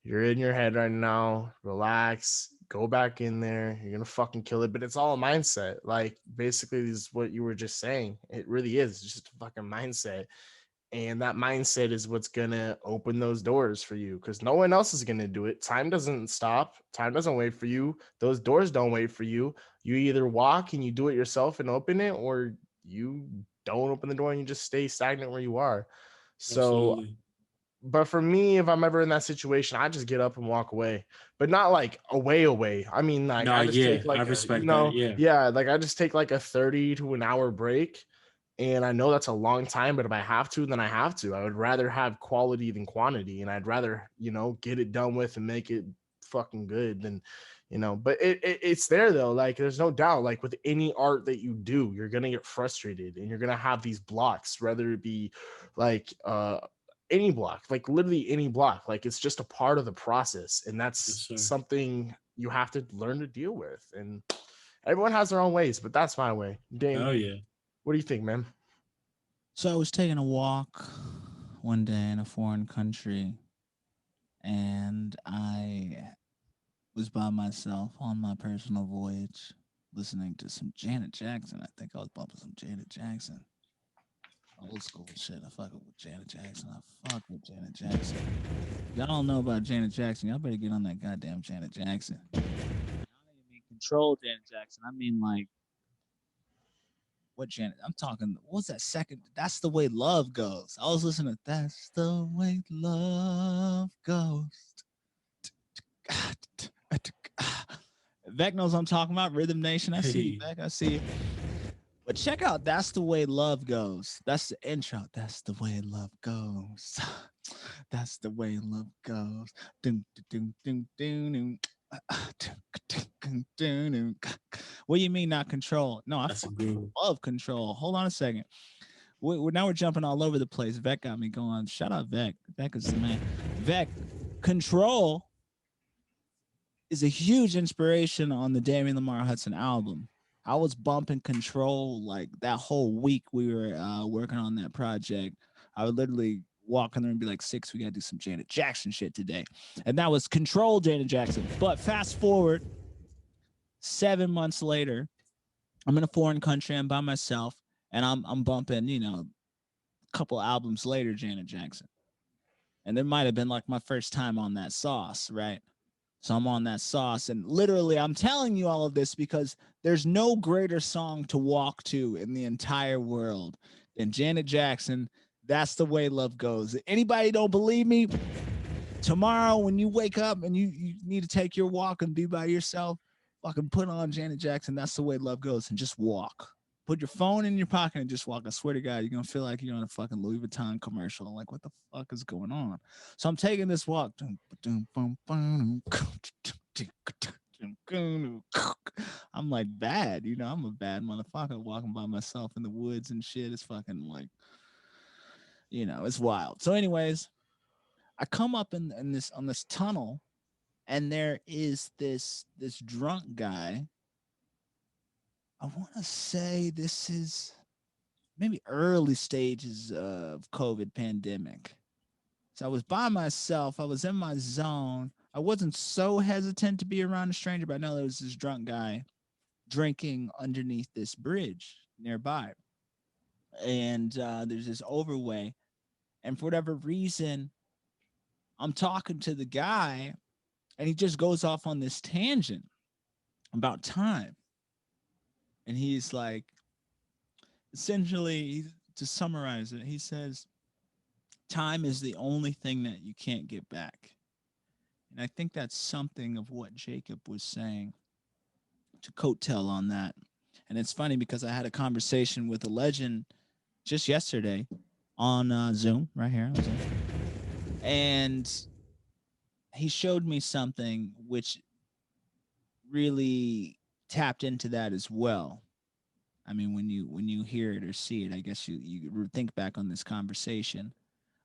You're in your head right now. Relax. Go back in there. You're gonna fucking kill it. But it's all a mindset. Like basically, this is what you were just saying. It really is. It's just a fucking mindset. And that mindset is what's gonna open those doors for you because no one else is gonna do it. Time doesn't stop, time doesn't wait for you. Those doors don't wait for you. You either walk and you do it yourself and open it, or you don't open the door and you just stay stagnant where you are. So Absolutely. but for me, if I'm ever in that situation, I just get up and walk away, but not like away. I mean, like No, I just yeah, take I like a, respect that. Yeah. yeah, like I just take like a 30 to an hour break. And I know that's a long time, but if I have to, then I have to. I would rather have quality than quantity. And I'd rather, get it done with and make it fucking good than, but it's there though. Like there's no doubt, like with any art that you do, you're going to get frustrated and you're going to have these blocks, whether it be like, any block, like literally any block, like it's just a part of the process. And Yes, that's sir. something you have to learn to deal with. And everyone has their own ways, but that's my way. Oh Dame, yeah. what do you think, man? So I was taking a walk one day in a foreign country, and I was by myself on my personal voyage, listening to some Janet Jackson. I think I was bumping some Janet Jackson. Old school shit. I fuck with Janet Jackson. I fuck with Janet Jackson. Y'all don't know about Janet Jackson. Y'all better get on that goddamn Janet Jackson. I don't even mean control Janet Jackson. I mean like what Janet? I'm talking. What was that second? That's the way love goes. I was listening to That's the Way Love Goes. Vec knows what I'm talking about. Rhythm Nation. I see you, Hey, Vec. I see you. But check out That's the Way Love Goes. That's the intro. That's the way love goes. That's the way love goes. Dun, dun, dun, dun, dun. What do you mean not control? No, I that's a fucking groove. love control. Hold on a second. Now we're jumping all over the place. Vec got me going. Shout out Vec. Vec is the man. Vec, control is a huge inspiration on the Damian Lamar Hudson album. I was bumping Control like that whole week we were working on that project. I would literally walk in there and be like, Six, we got to do some Janet Jackson shit today. And that was Control Janet Jackson. But fast forward 7 months later, I'm in a foreign country. I'm by myself and I'm bumping, a couple albums later, Janet Jackson. And it might have been like my first time on that sauce, right? So I'm on that sauce. And literally, I'm telling you all of this because there's no greater song to walk to in the entire world than Janet Jackson. That's the way love goes. Anybody don't believe me? Tomorrow, when you wake up and you need to take your walk and be by yourself, fucking put on Janet Jackson. That's the way love goes, and just walk. Put your phone in your pocket and just walk. I swear to God, you're gonna feel like you're on a fucking Louis Vuitton commercial. Like, what the fuck is going on? So I'm taking this walk. I'm like bad, I'm a bad motherfucker walking by myself in the woods and shit. It's fucking like, it's wild. So, anyways, I come up in this on this tunnel, and there is this drunk guy. I want to say this is maybe early stages of COVID pandemic. So I was by myself. I was in my zone. I wasn't so hesitant to be around a stranger, but I know there was this drunk guy drinking underneath this bridge nearby. and there's this overway, and for whatever reason, I'm talking to the guy, and he just goes off on this tangent about time, and he's like, essentially, to summarize it, he says, "Time is the only thing that you can't get back." And I think that's something of what Jacob was saying, to coattail on that. And it's funny because I had a conversation with a legend just yesterday on Zoom, right here on Zoom. And he showed me something which really tapped into that as well. I mean, when you hear it or see it, I guess you think back on this conversation.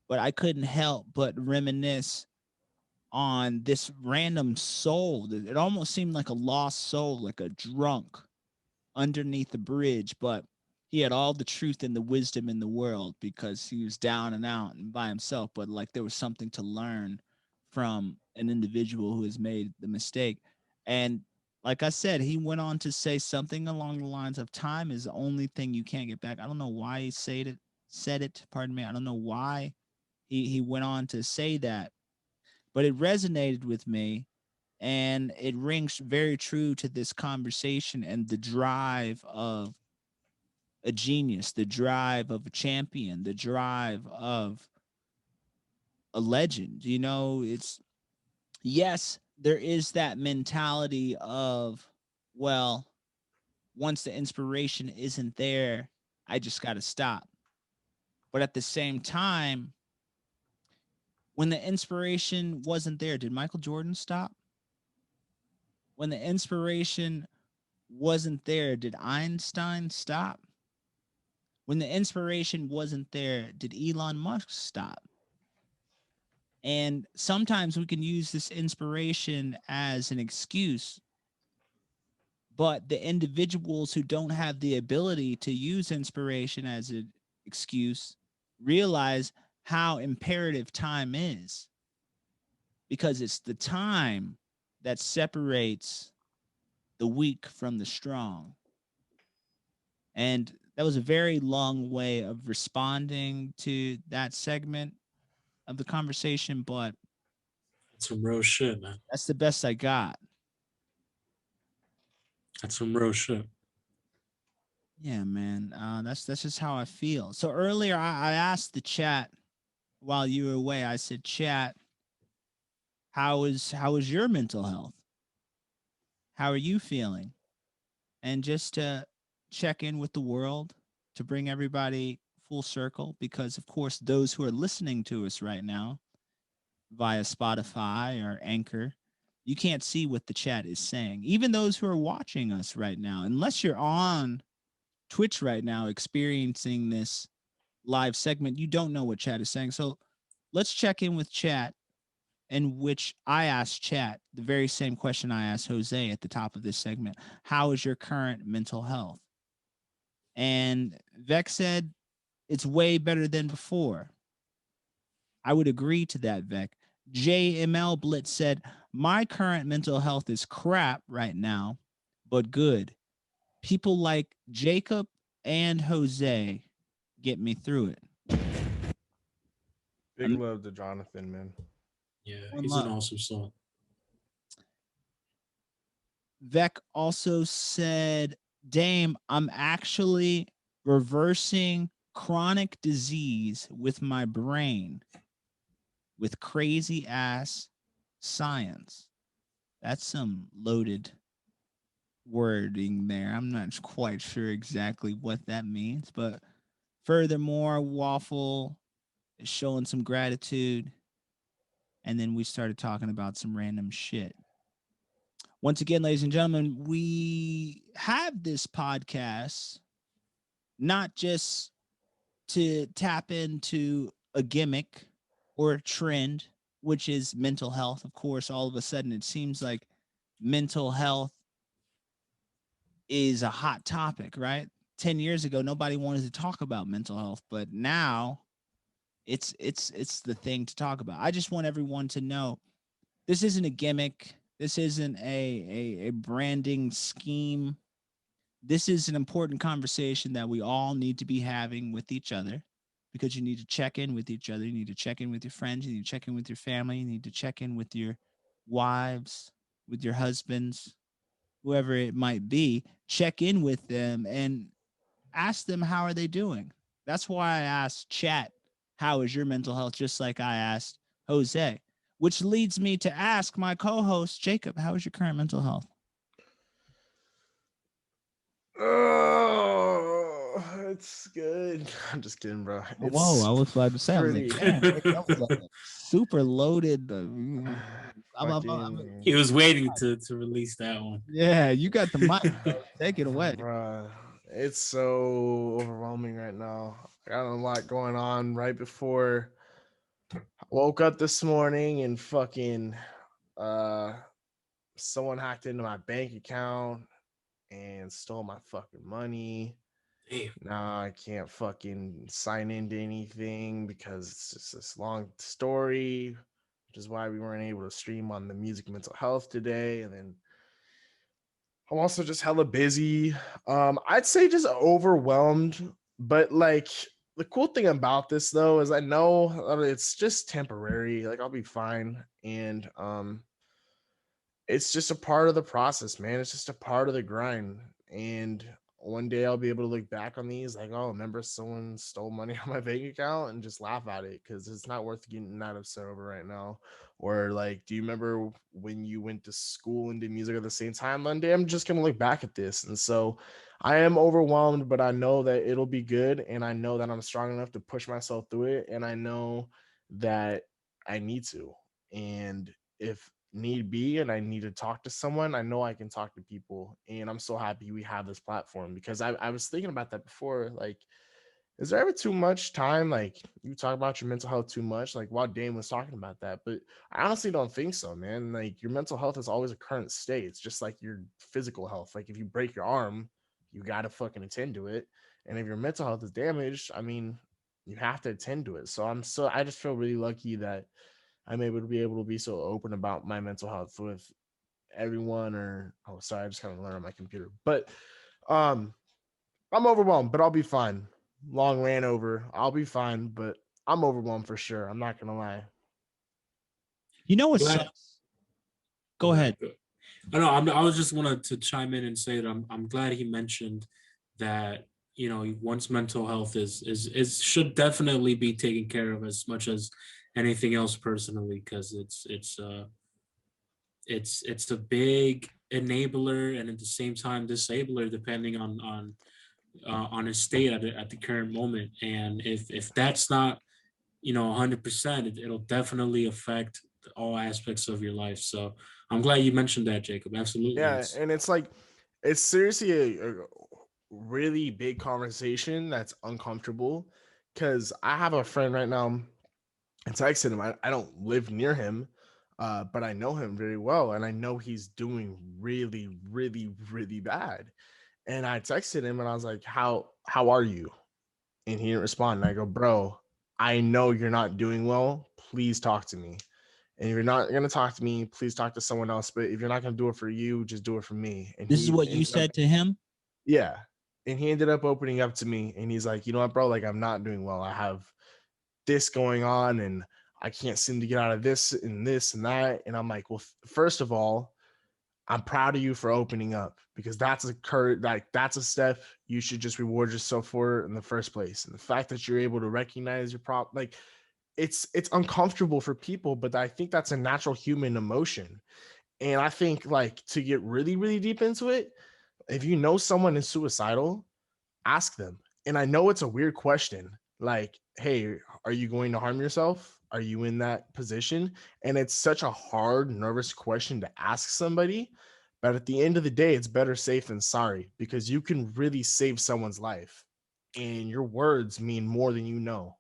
But I couldn't help but reminisce on this random soul. It almost seemed like a lost soul, like a drunk underneath the bridge, but he had all the truth and the wisdom in the world because he was down and out and by himself. But like there was something to learn from an individual who has made the mistake. And like I said, he went on to say something along the lines of time is the only thing you can't get back. I don't know why he said it, pardon me. I don't know why he went on to say that, but it resonated with me, and it rings very true to this conversation and the drive of a genius, the drive of a champion, the drive of a legend. You know, it's yes, there is that mentality of, well, once the inspiration isn't there, I just got to stop. But at the same time, when the inspiration wasn't there, did Michael Jordan stop? When the inspiration wasn't there, did Einstein stop? When the inspiration wasn't there, did Elon Musk stop? And sometimes we can use this inspiration as an excuse, but the individuals who don't have the ability to use inspiration as an excuse realize how imperative time is, because it's the time that separates the weak from the strong. And that was a very long way of responding to that segment of the conversation, but That's some real shit, man. that's the best I got. That's some real shit. Yeah, man. That's just how I feel. So earlier I asked the chat while you were away. I said, "Chat, how is your mental health? How are you feeling?" And just to check in with the world, to bring everybody full circle, because of course those who are listening to us right now via Spotify or Anchor, you can't see what the chat is saying. Even those who are watching us right now, unless you're on Twitch right now experiencing this live segment, you don't know what chat is saying. So let's check in with chat, in which I asked chat the very same question I asked Jose at the top of this segment. How is your current mental health? And Vex said it's way better than before. I would agree to that, Vec. JML Blitz said, my current mental health is crap right now, but good. People like Jacob and Jose get me through it. Big love to Jonathan, man. Yeah, One he's an love. awesome son. Vec also said, Dame, I'm actually reversing chronic disease with my brain with crazy ass science. That's some loaded wording there. I'm not quite sure exactly what that means, but furthermore, Waffle is showing some gratitude. And then we started talking about some random shit. Once again, ladies and gentlemen, we have this podcast not just to tap into a gimmick or a trend, which is mental health. Of course, all of a sudden it seems like mental health is a hot topic, right? 10 years ago, nobody wanted to talk about mental health, but now it's the thing to talk about. I just want everyone to know this isn't a gimmick. This isn't a branding scheme. this is an important conversation that we all need to be having with each other, because you need to check in with each other. You need to check in with your friends. You need to check in with your family. You need to check in with your wives, with your husbands, whoever it might be. Check in with them and ask them how are they doing. That's why I asked chat, how is your mental health? Just like I asked Jose, which leads me to ask my co-host Jacob, how is your current mental health? Oh, it's good. I'm just kidding, bro. Whoa, I It's was about to say, I was like, pretty damn, that was like a super loaded. fucking, He was waiting to release that one. Yeah, you got the mic, bro. Take it away. bruh. It's so overwhelming right now. I got a lot going on right before I woke up this morning and fucking uh someone hacked into my bank account and stole my fucking money. Damn. Now I can't fucking sign into anything because it's just this long story, which is why we weren't able to stream on the music and mental health today. And then I'm also just hella busy. I'd say just overwhelmed, but like the cool thing about this though is I know it's just temporary. Like I'll be fine. And it's just a part of the process, man. It's just a part of the grind. And one day I'll be able to look back on these like, oh, remember someone stole money on my bank account and just laugh at it because it's not worth getting that upset over right now. Or like, do you remember when you went to school and did music at the same time? One day I'm just gonna look back at this. And so I am overwhelmed, but I know that it'll be good. And I know that I'm strong enough to push myself through it. And I know that I need to. And if need be and I need to talk to someone, I know I can talk to people. And I'm so happy we have this platform because I was thinking about that before. Like, is there ever too much time? Like, you talk about your mental health too much, like while Dane was talking about that. But I honestly don't think so, man. Like, your mental health is always a current state. It's just like your physical health. Like, if you break your arm, you got to fucking attend to it. And if your mental health is damaged, I mean, you have to attend to it. So I just feel really lucky that I'm able to be so open about my mental health with everyone. Or oh, sorry, I just kind of learned on my computer. But um, I'm overwhelmed, but I'll be fine. Long ran over. I'll be fine, but I'm overwhelmed for sure. I'm not gonna lie. You know what Glad- sucks? Go ahead. I know. I was just wanted to chime in and say that I'm glad he mentioned that one's mental health is should definitely be taken care of as much as anything else personally, because it's a big enabler and at the same time disabler depending on his state at the current moment. And if that's not 100%, it'll definitely affect all aspects of your life. So I'm glad you mentioned that, Jacob. Absolutely. Yeah, and it's like it's seriously a really big conversation that's uncomfortable because I have a friend right now. I texted him. I don't live near him, but I know him very well, and I know he's doing really, really, really bad. And I texted him, and I was like, "How are you?" And he didn't respond. And I go, "Bro, I know you're not doing well. Please talk to me. And if you're not gonna talk to me, please talk to someone else. But if you're not gonna do it for you, just do it for me." And This is he what you ended up, said to him. yeah. And he ended up opening up to me, and he's like, "You know what, bro? Like, I'm not doing well. I have this going on, and I can't seem to get out of this and this and that." And I'm like, "Well, first of all, I'm proud of you for opening up because that's a step you should just reward yourself for in the first place. And the fact that you're able to recognize your problem, like it's uncomfortable for people, but I think that's a natural human emotion. And I think like to get really, really deep into it, if you know someone is suicidal, ask them. And I know it's a weird question, like, hey, are you going to harm yourself? Are you in that position? And it's such a hard, nervous question to ask somebody. But at the end of the day, it's better safe than sorry because you can really save someone's life. And your words mean more than you know.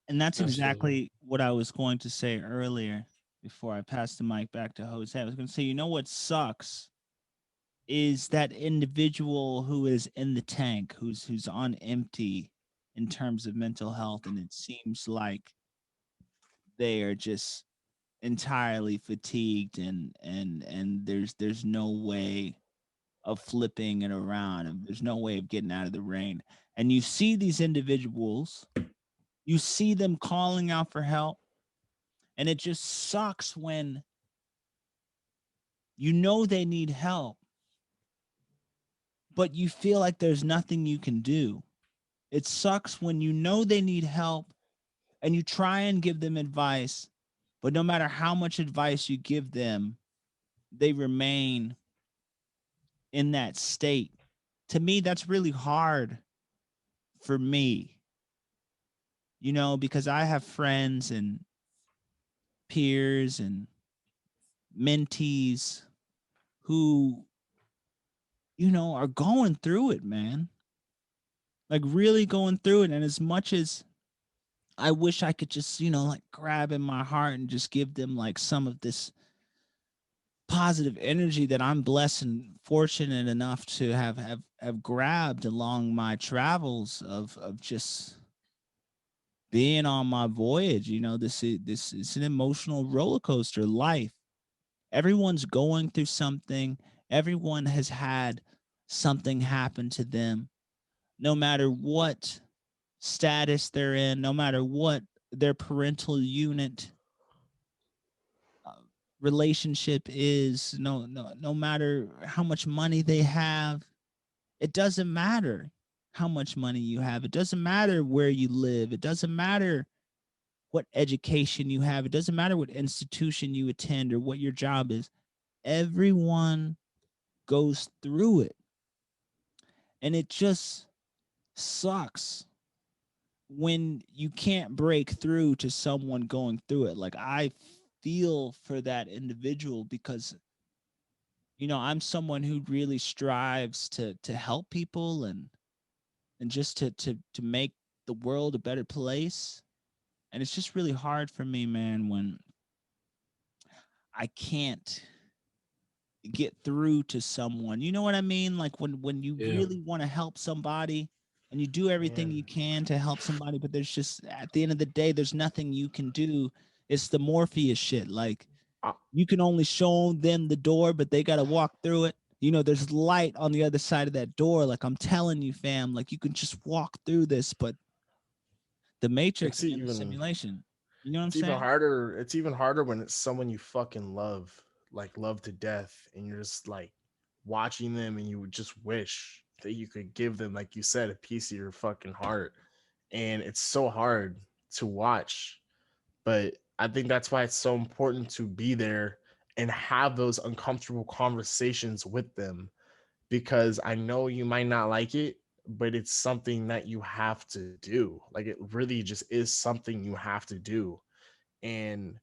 And that's Absolutely. exactly what I was going to say earlier before I passed the mic back to Jose. I was going to say, you know what sucks is that individual who is in the tank, who's on empty in terms of mental health, and it seems like they are just entirely fatigued and there's no way of flipping and around, and there's no way of getting out of the rain. And you see these individuals, you see them calling out for help, and it just sucks when you know they need help, but you feel like there's nothing you can do. It sucks when you know they need help and you try and give them advice, but no matter how much advice you give them, they remain in that state. To me, that's really hard for me, because I have friends and peers and mentees who, are going through it, man. Like really going through it. And as much as I wish I could just, like grab in my heart and just give them like some of this positive energy that I'm blessed and fortunate enough to have grabbed along my travels of just being on my voyage. This is an emotional roller coaster life. Everyone's going through something. Everyone has had something happen to them, no matter what status they're in, no matter what their parental unit uh, relationship is, no matter how much money they have. It doesn't matter how much money you have. It doesn't matter where you live. It doesn't matter what education you have. It doesn't matter what institution you attend or what your job is. Everyone goes through it. And it just sucks when you can't break through to someone going through it. Like I feel for that individual because I'm someone who really strives to help people and just to make the world a better place. And it's just really hard for me, man, when I can't get through to someone. You know what I mean? Like when you Yeah. really want to help somebody and you do everything Man. you can to help somebody, but there's just at the end of the day, there's nothing you can do. It's the Morpheus shit. Like Uh, you can only show them the door, but they gotta walk through it. There's light on the other side of that door. Like I'm telling you, fam, like you can just walk through this, but the matrix it's and the even simulation. You know what I'm it's even saying? harder. It's even harder when it's someone you fucking love, like love to death, and you're just like watching them, and you would just wish that you could give them, like you said, a piece of your fucking heart. And it's so hard to watch, but I think that's why it's so important to be there and have those uncomfortable conversations with them, because I know you might not like it, but it's something that you have to do. Like it really just is something you have to do. And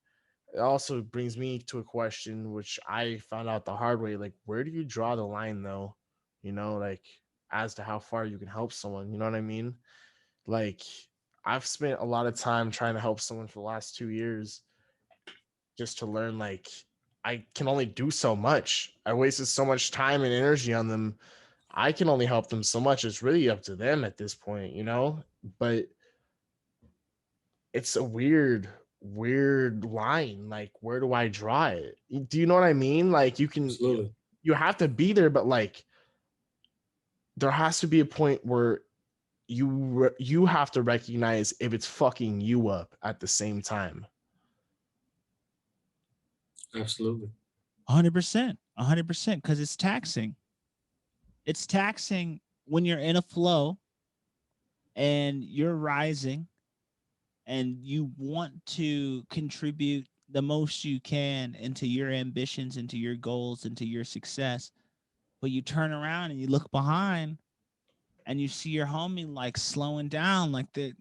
it also brings me to a question which I found out the hard way. Like, where do you draw the line though? Like as to how far you can help someone. You know what I mean? Like, I've spent a lot of time trying to help someone for the last 2 years just to learn like I can only do so much. I wasted so much time and energy on them. I can only help them so much. It's really up to them at this point. But it's a weird line. Like, where do I draw it? Do you know what I mean? Like, Absolutely. you have to be there, but like there has to be a point where you have to recognize if it's fucking you up at the same time. Absolutely. 100%. 100%. Because it's taxing. It's taxing when you're in a flow and you're rising and you want to contribute the most you can into your ambitions, into your goals, into your success. But you turn around and you look behind and you see your homie like slowing down, like that.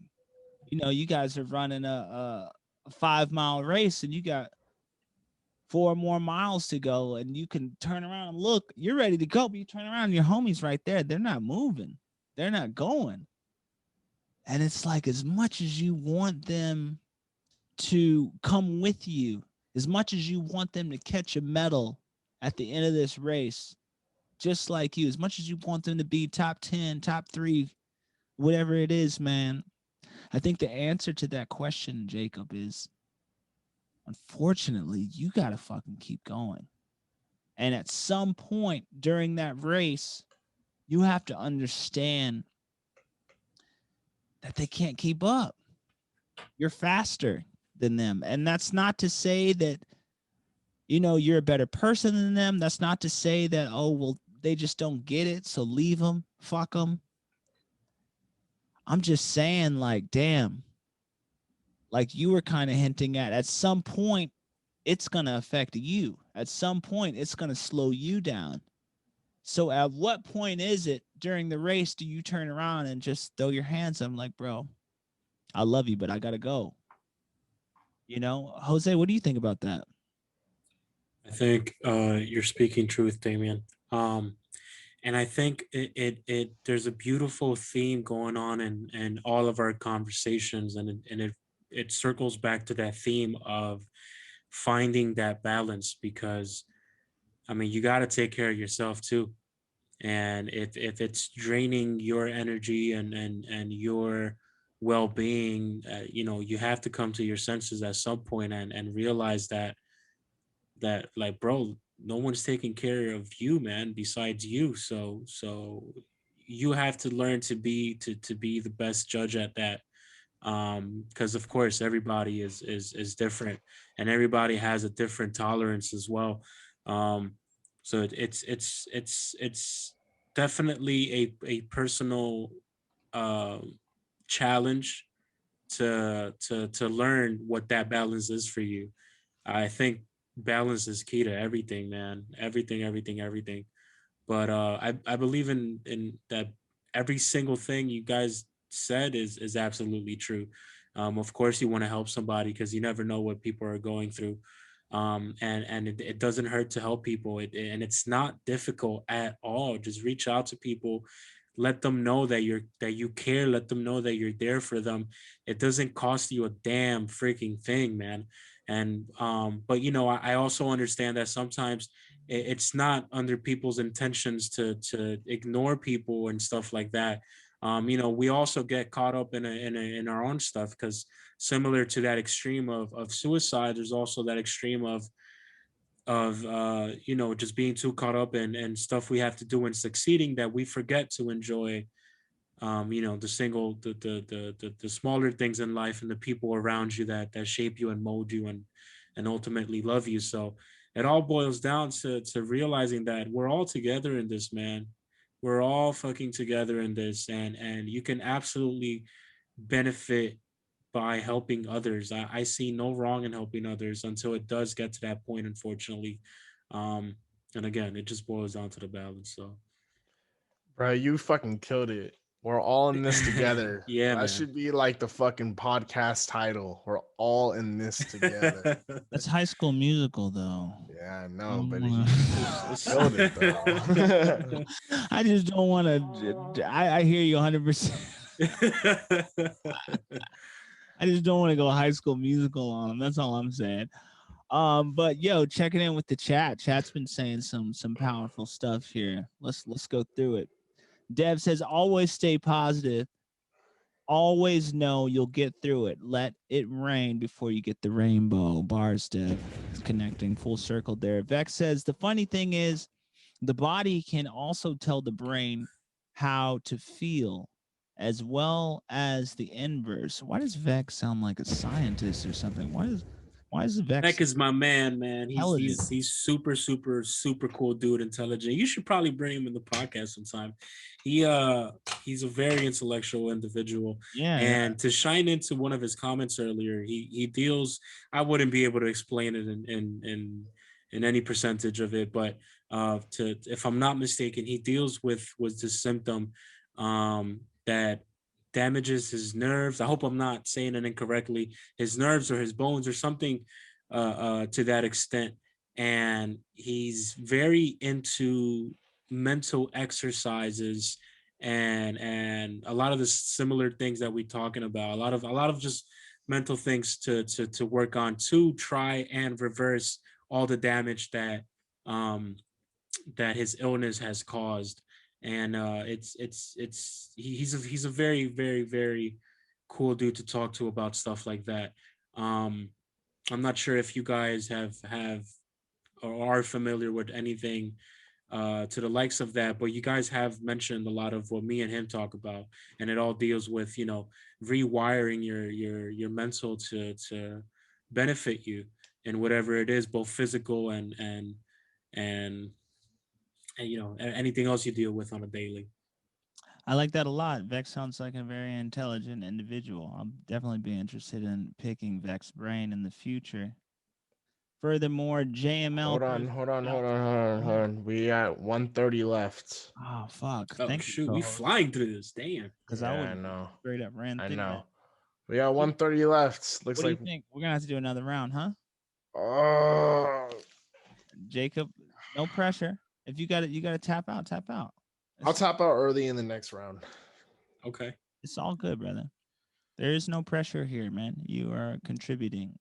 You guys are running a 5 mile race and you got 4 more miles to go, and you can turn around and look. You're ready to go, but you turn around and your homie's right there. They're not moving. They're not going. And it's like as much as you want them to come with you, as much as you want them to catch a medal at the end of this race, just like you, as much as you want them to be top 10, top 3, whatever it is, man. I think the answer to that question, Jacob, is unfortunately, you got to fucking keep going. And at some point during that race, you have to understand that they can't keep up. You're faster than them. And that's not to say that, you're a better person than them. That's not to say that, oh, well, they just don't get it. So leave them, fuck them. I'm just saying, like, damn, like you were kind of hinting at some point, it's going to affect you. At some point, it's going to slow you down. So at what point is it during the race do you turn around and just throw your hands up like, bro, I love you, but I got to go? Jose, what do you think about that? I think you're speaking truth, Damien. And I think it there's a beautiful theme going on in all of our conversations, and it circles back to that theme of finding that balance, because I mean you got to take care of yourself too. And if it's draining your energy and your well-being, you have to come to your senses at some point and realize that like, bro, no one's taking care of you, man, besides you. So you have to learn to be the best judge at that. Because of course everybody is different, and everybody has a different tolerance as well. So it's definitely a personal um challenge to learn what that balance is for you. I think balance is key to everything, man. Everything, everything, everything. But I believe in that every single thing you guys said is absolutely true. Of course, you want to help somebody because you never know what people are going through. And it doesn't hurt to help people. And it's not difficult at all. Just reach out to people, let them know that you care, let them know that you're there for them. It doesn't cost you a damn freaking thing, man. And but I also understand that sometimes it's not under people's intentions to ignore people and stuff like that. We also get caught up in our own stuff, because similar to that extreme of suicide, there's also that extreme of just being too caught up in stuff we have to do in succeeding, that we forget to enjoy the smaller things in life and the people around you that shape you and mold you and ultimately love you. So it all boils down to realizing that we're all together in this, man. We're all fucking together in this, and you can absolutely benefit by helping others. I see no wrong in helping others until it does get to that point, unfortunately. Um, and again, it just boils down to the balance. So, Bro, you fucking killed it. We're all in this together. yeah, That man. should be like the fucking podcast title. We're all in this together. That's High School Musical, though. Yeah, I I know, don't but wanna- he killed it though. I just don't want to. I hear you 100%. I just don't want to go High School Musical on them. That's all I'm saying. But yo, checking in with the chat. Chat's been saying some powerful stuff here. Let's go through it. Dev says, always stay positive. Always know you'll get through it. Let it rain before you get the rainbow. Bars, Dev. Connecting full circle there. Vex says, the funny thing is, the body can also tell the brain how to feel, as well as the inverse. Why does Vex sound like a scientist or something? Why is Vex Beck is my man. He's intelligent? he's he's super, super, super cool dude, intelligent. You should probably bring him in the podcast sometime. He he's a very intellectual individual. Yeah. And to shine into one of his comments earlier, he deals, I wouldn't be able to explain it in any percentage of it, but to if I'm not mistaken, he deals with the symptom that damages his nerves. I hope I'm not saying it incorrectly. His nerves or his bones or something to that extent. And he's very into mental exercises and a lot of the similar things that we're talking about. A lot of just mental things to work on to try and reverse all the damage that his illness has caused. And he's a very, very, very cool dude to talk to about stuff like that. I'm not sure if you guys have or are familiar with anything to the likes of that, but you guys have mentioned a lot of what me and him talk about, and it all deals with rewiring your mental to benefit you in whatever it is, both physical and anything else you deal with on a daily. I like that a lot. Vex sounds like a very intelligent individual. I'll definitely be interested in picking Vex's brain in the future. Furthermore, JML. Hold on. We got 130 left. Oh fuck! Oh Thank you, shoot, we co-host. flying through this. Damn. Because I Yeah, would I know. straight up ran I through know. that. We got 130 left. Looks What do you like. think? We're gonna have to do another round, huh? Oh, Jacob, no pressure. If you got it, you got to tap out. Tap out. I'll tap out early in the next round. Okay. It's all good, brother. There is no pressure here, man. You are contributing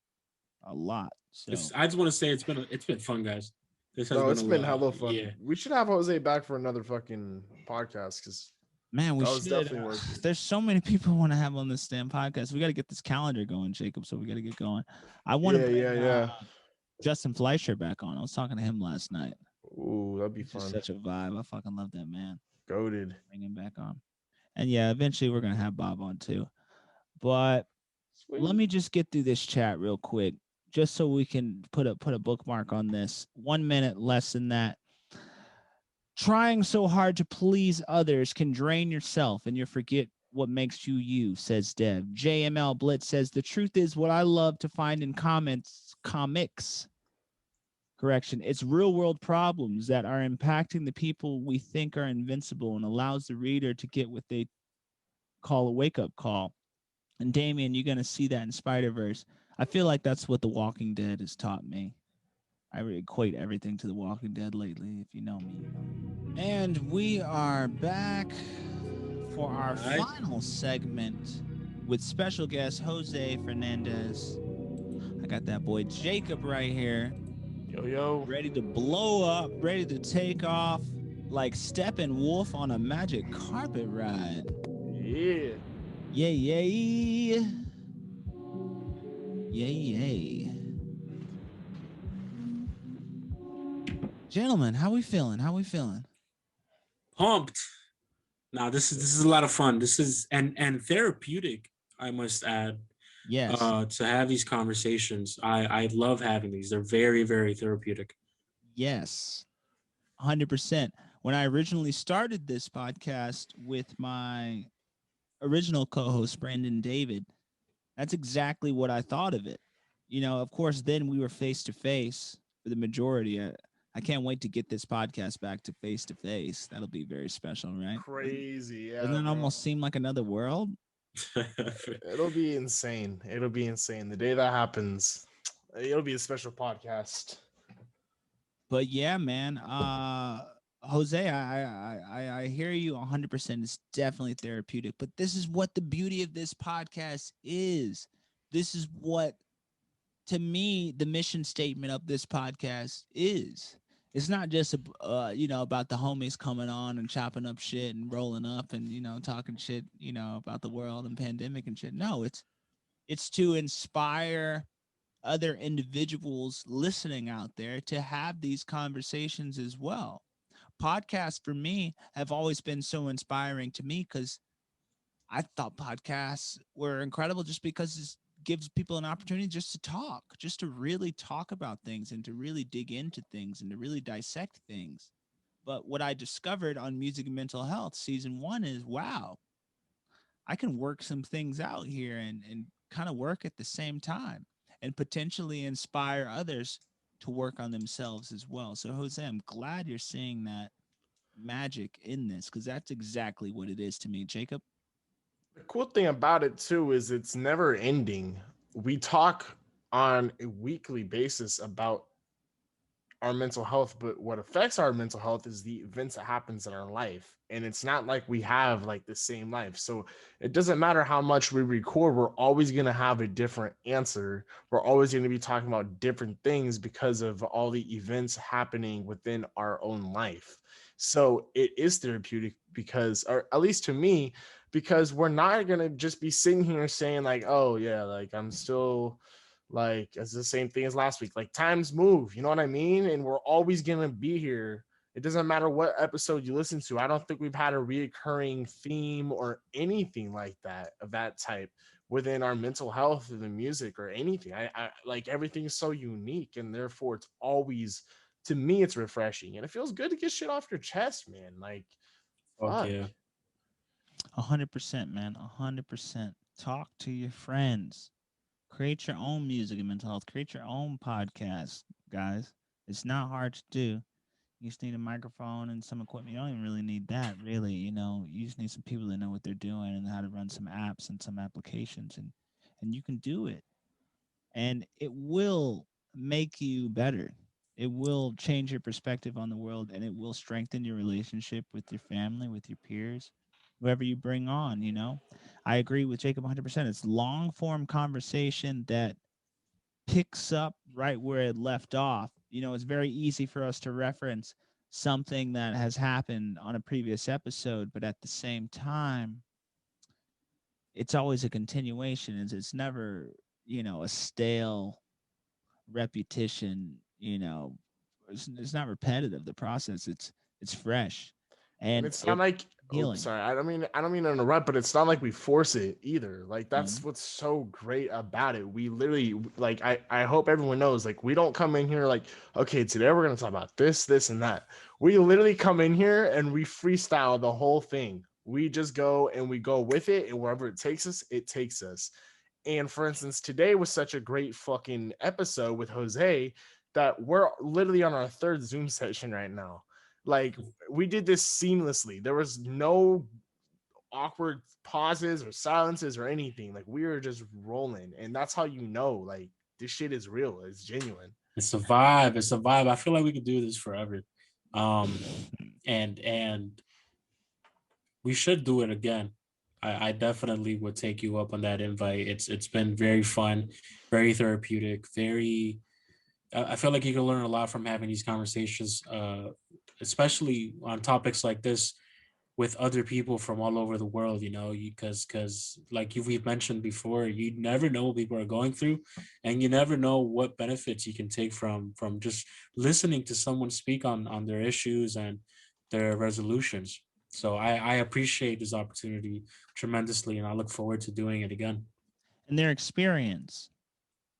a lot. So I just want to say it's been fun, guys. This has No, been it's a been lot. hella fun. Yeah. We should have Jose back for another fucking podcast because man, we that was should. definitely worth it. There's so many people want to have on this damn podcast. We got to get this calendar going, Jacob. So we got to get going. I want to bring Justin Fleischer back on. I was talking to him last night. Ooh, that'd be He's fun. just such a vibe. I fucking love that man. Goated. Bring him back on. And yeah, eventually we're gonna have Bob on too. But Sweet. let me just get through this chat real quick, just so we can put a bookmark on this. 1 minute less than that. Trying so hard to please others can drain yourself and you forget what makes you you, says Dev. JML Blitz says the truth is what I love to find in comics. Correction. It's real world problems that are impacting the people we think are invincible and allows the reader to get what they call a wake up call. And Damian, you're going to see that in Spider-Verse. I feel like that's what The Walking Dead has taught me. I equate everything to The Walking Dead lately. If you know me, you know. And we are back for our final segment with special guest Jose Fernandez. I got that boy Jacob right here. Yo. Ready to blow up, ready to take off like Steppenwolf on a magic carpet ride. Yeah. Yay, yay. Yay, yay. Gentlemen, how we feeling? How we feeling? Pumped. Now this is a lot of fun. This is and therapeutic, I must add. Yes. To have these conversations. I love having these. They're very, very therapeutic. Yes. 100%. When I originally started this podcast with my original co-host Brandon David, that's exactly what I thought of it. You know, of course, then we were face to face for the majority. I can't wait to get this podcast back to face. That'll be very special, right? Crazy. Yeah. Doesn't it almost seem like another world? It'll be insane. It'll be insane. The day that happens, it'll be a special podcast. But yeah, man. Jose, I hear you 100%. It's definitely therapeutic. But this is what the beauty of this podcast is. This is what, to me, the mission statement of this podcast is. It's not just about the homies coming on and chopping up shit and rolling up and talking shit about the world and pandemic and shit. No, it's to inspire other individuals listening out there to have these conversations as well. Podcasts for me have always been so inspiring to me because I thought podcasts were incredible just because it gives people an opportunity just to talk, just to really talk about things and to really dig into things and to really dissect things. But what I discovered on Music and Mental Health season 1 is, wow, I can work some things out here and kind of work at the same time and potentially inspire others to work on themselves as well. So Jose, I'm glad you're seeing that magic in this because that's exactly what it is to me. Jacob? The cool thing about it too is it's never ending. We talk on a weekly basis about our mental health, but what affects our mental health is the events that happens in our life. And it's not like we have like the same life. So it doesn't matter how much we record, we're always going to have a different answer. We're always going to be talking about different things because of all the events happening within our own life. So it is therapeutic because, or at least to me, because we're not going to just be sitting here saying like, oh yeah, like I'm still Like it's the same thing as last week. Like times move, you know what I mean? And we're always gonna be here. It doesn't matter what episode you listen to. I don't think we've had a reoccurring theme or anything like that of that type within our mental health or the music or anything. I like everything's so unique, and therefore it's always, to me, it's refreshing and it feels good to get shit off your chest, man. Like, Fuck fuck. yeah. 100%, man. 100%. Talk to your friends. Create your own music and mental health. Create your own podcast, guys. It's not hard to do. You just need a microphone and some equipment. You don't even really need that, really. You just need some people that know what they're doing and how to run some apps and some applications, and you can do it. And it will make you better. It will change your perspective on the world, and it will strengthen your relationship with your family, with your peers, whoever you bring on. I agree with Jacob 100%. It's long form conversation that picks up right where it left off. It's very easy for us to reference something that has happened on a previous episode, but at the same time, it's always a continuation. It's never, a stale repetition. It's not repetitive. The process, it's fresh, And and it's not it's like, oh, healing. sorry, I don't mean to interrupt, but it's not like we force it either. Like that's Mhm. what's so great about it. We literally, like, I hope everyone knows, like, we don't come in here like, okay, today we're gonna talk about this and that. We literally come in here and we freestyle the whole thing. We just go and we go with it, and wherever it takes us, it takes us. And for instance, today was such a great fucking episode with Jose that we're literally on our third Zoom session right now. Like, we did this seamlessly. There was no awkward pauses or silences or anything. Like, we were just rolling, and that's how you know, like, this shit is real. It's genuine. It's a vibe. It's a vibe. I feel like we could do this forever. And we should do it again. I definitely would take you up on that invite. It's been very fun, very therapeutic, very. I feel like you can learn a lot from having these conversations, especially on topics like this with other people from all over the world. Because like we've mentioned before, you never know what people are going through, and you never know what benefits you can take from just listening to someone speak on their issues and their resolutions. So I appreciate this opportunity tremendously, and I look forward to doing it again. And their experience.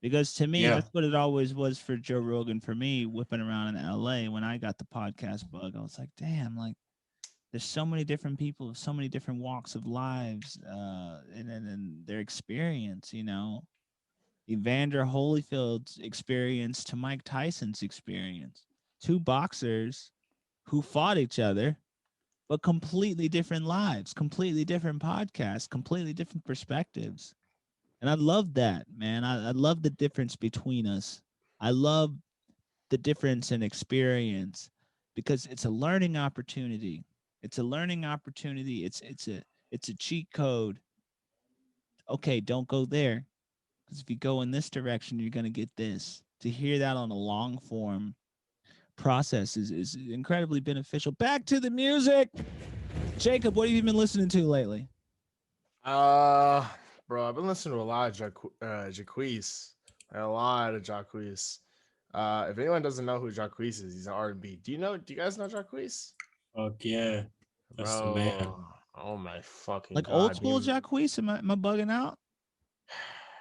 Because to me, Yeah. that's what it always was for Joe Rogan. For me, whipping around in LA when I got the podcast bug, I was like, damn, like there's so many different people, so many different walks of lives, and their experience. Evander Holyfield's experience to Mike Tyson's experience, two boxers who fought each other, but completely different lives, completely different podcasts, completely different perspectives. And I love that, man. I love the difference between us. I love the difference in experience because it's a learning opportunity. It's a learning opportunity. It's a cheat code. Okay, don't go there because if you go in this direction, you're gonna get this. To hear that on a long form process is incredibly beneficial. Back to the music. Jacob, what have you been listening to lately? Uh, Bro, I've been listening to a lot of Jacquees. A lot of Jacquees. If anyone doesn't know who Jacquees is, he's an R&B. Do you guys know Jacquees? Fuck yeah. That's the man. Bro, oh my fucking Like old god. school Jacquees? Am I bugging out?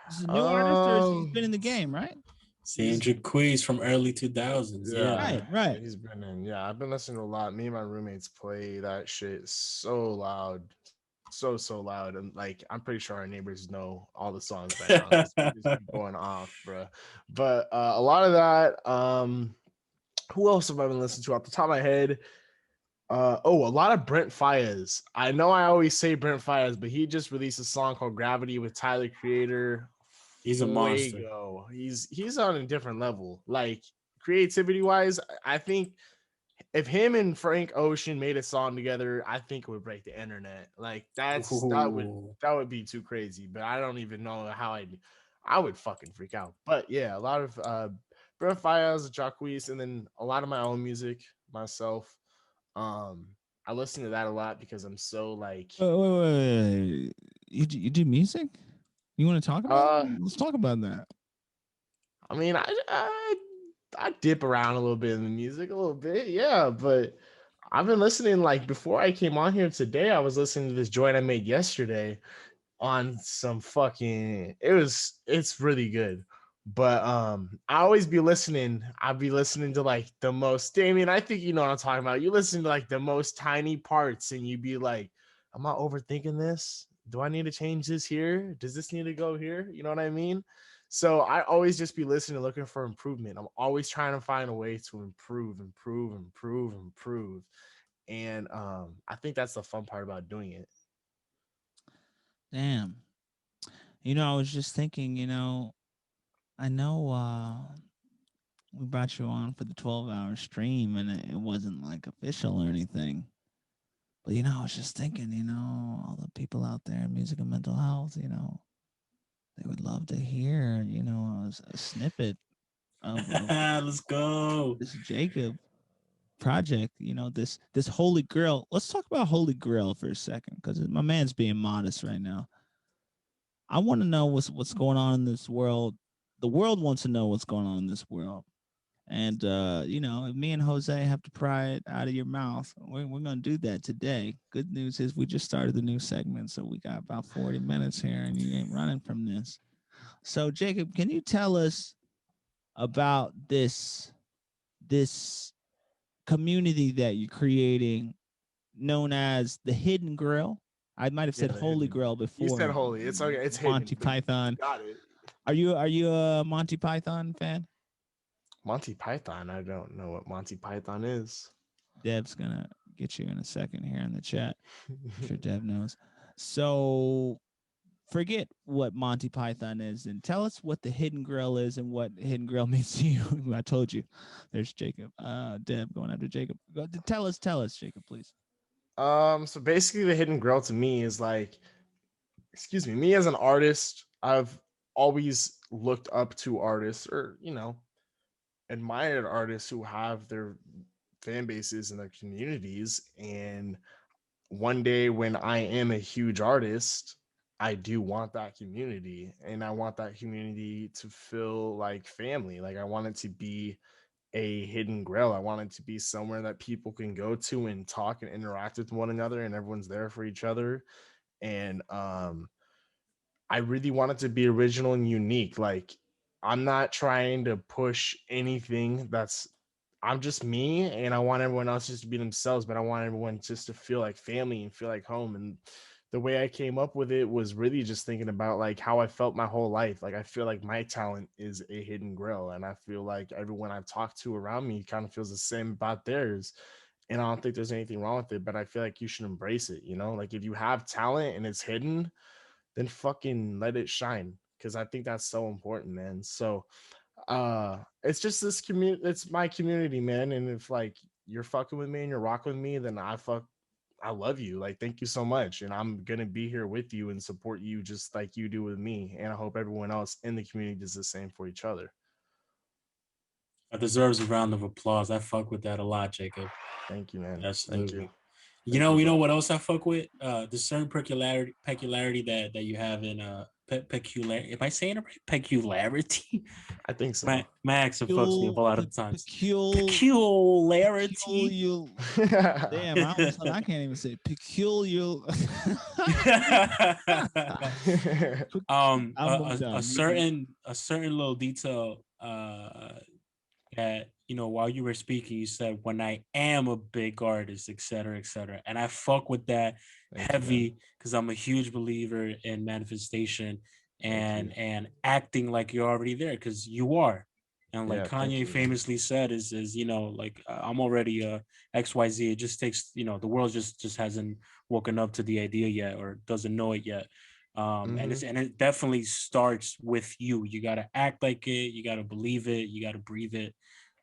This is a new artist, or he's been in Um, the game, right? Sandra Quiz from early 2000s. Yeah. yeah, Right, right. he's been in. Yeah, I've been listening to a lot. Me and my roommates play that shit so loud, so loud, and like I'm pretty sure our neighbors know all the songs right now. We just be going off, bro. But a lot of that. Who else have I been listening to off the top of my head? A lot of Brent Fayez. I know I always say Brent Fayez, but he just released a song called Gravity with Tyler Creator. He's a monster. Fuego. He's on a different level. Like creativity wise, I think if him and Frank Ocean made a song together, I think it would break the internet. Like Ooh. that would be too crazy. But I don't even know how I would fucking freak out. But yeah, a lot of Brent Fayez, Jacquees, and then a lot of my own music myself. Um, I listen to that a lot because I'm so like Wait. You do music? You want to talk about it? uh Let's talk about that. I mean, I dip around a little bit in the music, a little bit, yeah. But I've been listening. Like before I came on here today, I was listening to this joint I made yesterday on some fucking. It's really good. But I always be listening. I'd be listening to like the most. Damien, I think you know what I'm talking about. You listen to like the most tiny parts, and you be like, "Am I overthinking this? Do I need to change this here? Does this need to go here?" You know what I mean? So I always just be listening, looking for improvement. I'm always trying to find a way to improve. And I think that's the fun part about doing it. Damn. I was just thinking, I know we brought you on for the 12-hour stream and it wasn't like official or anything. But I was just thinking, all the people out there in music and mental health, they would love to hear, a snippet of Let's go. this Jacob project, this Holy Grail. Let's talk about Holy Grail for a second, because my man's being modest right now. I want to know what's going on in this world. The world wants to know what's going on in this world. And if me and Jose have to pry it out of your mouth, we're gonna do that today. Good news is we just started the new segment, so we got about 40 minutes here, and you ain't running from this. So, Jacob, can you tell us about this community that you're creating, known as the Hidden Grill? I might have said Holy Grail before. You said holy. It's okay. It's Monty hidden, Python. Got it. Are you a Monty Python fan? Monty Python. I don't know what Monty Python is. Dev's gonna get you in a second here in the chat. I'm sure Dev knows. So forget what Monty Python is and tell us what the Hidden Grill is and what Hidden Grill means to you. I told you. There's Jacob. Dev going after Jacob. Tell us, Jacob, please. So basically the Hidden Grail to me is like, excuse me as an artist, I've always looked up to artists, or admired artists who have their fan bases and their communities. And one day when I am a huge artist, I do want that community, and I want that community to feel like family. Like I want it to be a hidden grail. I want it to be somewhere that people can go to and talk and interact with one another, and everyone's there for each other. And I really want it to be original and unique. Like I'm not trying to push anything. I'm just me, and I want everyone else just to be themselves, but I want everyone just to feel like family and feel like home. And the way I came up with it was really just thinking about like how I felt my whole life. Like I feel like my talent is a hidden grill, and I feel like everyone I've talked to around me kind of feels the same about theirs. And I don't think there's anything wrong with it, but I feel like you should embrace it. Like if you have talent and it's hidden, then fucking let it shine, because I think that's so important, man. So it's just this community, it's my community, man. And if like you're fucking with me and you're rocking with me, then I love you. Like, thank you so much. And I'm gonna be here with you and support you just like you do with me. And I hope everyone else in the community does the same for each other. That deserves a round of applause. I fuck with that a lot, Jacob. Thank you, man. Absolutely. Thank you. You know what else I fuck with? The certain peculiarity that you have in peculiarity. Am I saying it right? Peculiarity. I think so. My accent fucks me up a lot of times. Peculiarity. Damn, I can't even say peculiar. A certain little detail that while you were speaking, you said, when I am a big artist, et cetera, and I fuck with that heavy, because I'm a huge believer in manifestation and acting like you're already there, because you are. And like Kanye famously said, is like I'm already XYZ. It just takes, the world just hasn't woken up to the idea yet, or doesn't know it yet. And it definitely starts with you. You got to act like it. You got to believe it. You got to breathe it.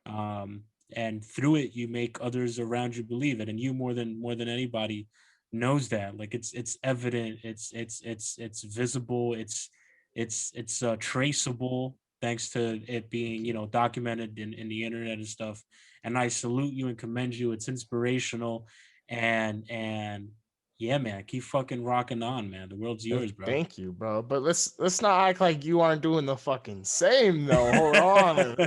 And through it, you make others around you believe it. And you more than anybody knows that. Like it's evident. It's visible. It's traceable, thanks to it being documented in the internet and stuff. And I salute you and commend you. It's inspirational, and Yeah, man. Keep fucking rocking on, man. The world's yours, bro. Thank you, bro. But let's not act like you aren't doing the fucking same though. Hold on.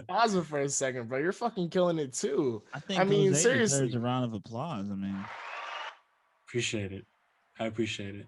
Pause it for a second, bro. You're fucking killing it too. I think I mean, Jose deserves seriously. a round of applause. I mean, Appreciate it. I appreciate it.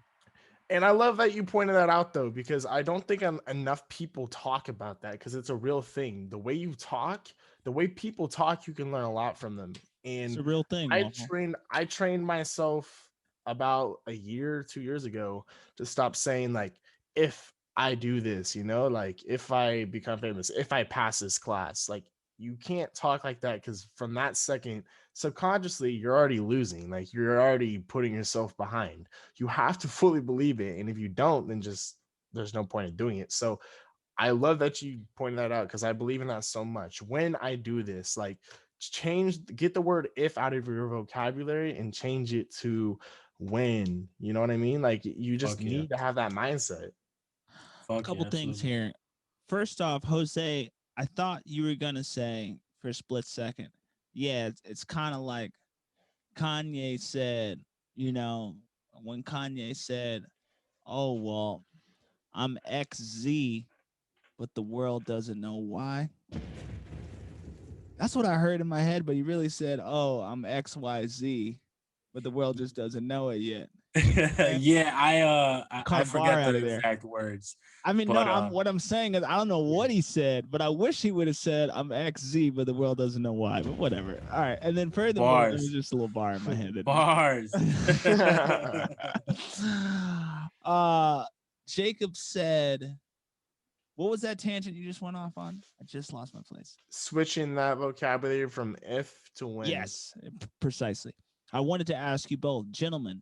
And I love that you pointed that out though, because I don't think enough people talk about that because it's a real thing. The way you talk, the way people talk, you can learn a lot from them. it's And a real thing. Waffle. I trained myself about a year, 2 years ago to stop saying like, if I do this, like if I become famous, if I pass this class, like you can't talk like that because from that second, subconsciously, you're already losing. Like you're already putting yourself behind. You have to fully believe it. And if you don't, then just there's no point in doing it. So I love that you pointed that out because I believe in that so much. When I do this, like get the word if out of your vocabulary and change it to when. You know what I mean? Like you just Fuck yeah. need to have that mindset. A Fuck couple yeah, things absolutely. here. First off, Jose, I thought you were gonna say for a split second, yeah, it's kind of like Kanye said, when Kanye said, "Oh well, I'm XZ, but the world doesn't know why." That's what I heard in my head, but he really said, "Oh, I'm XYZ, but the world just doesn't know it yet." And Yeah, caught I a bar forget out the of there. exact words, I mean, no, but I'm what I'm saying is I don't know what he said, but I wish he would have said I'm XZ, but the world doesn't know why. But whatever. All right. And then furthermore, there was bars, just a little bar in my head that just bars. uh Jacob said, what was that tangent you just went off on? I just lost my place. Switching that vocabulary from if to when. Yes, precisely. I wanted to ask you both, gentlemen.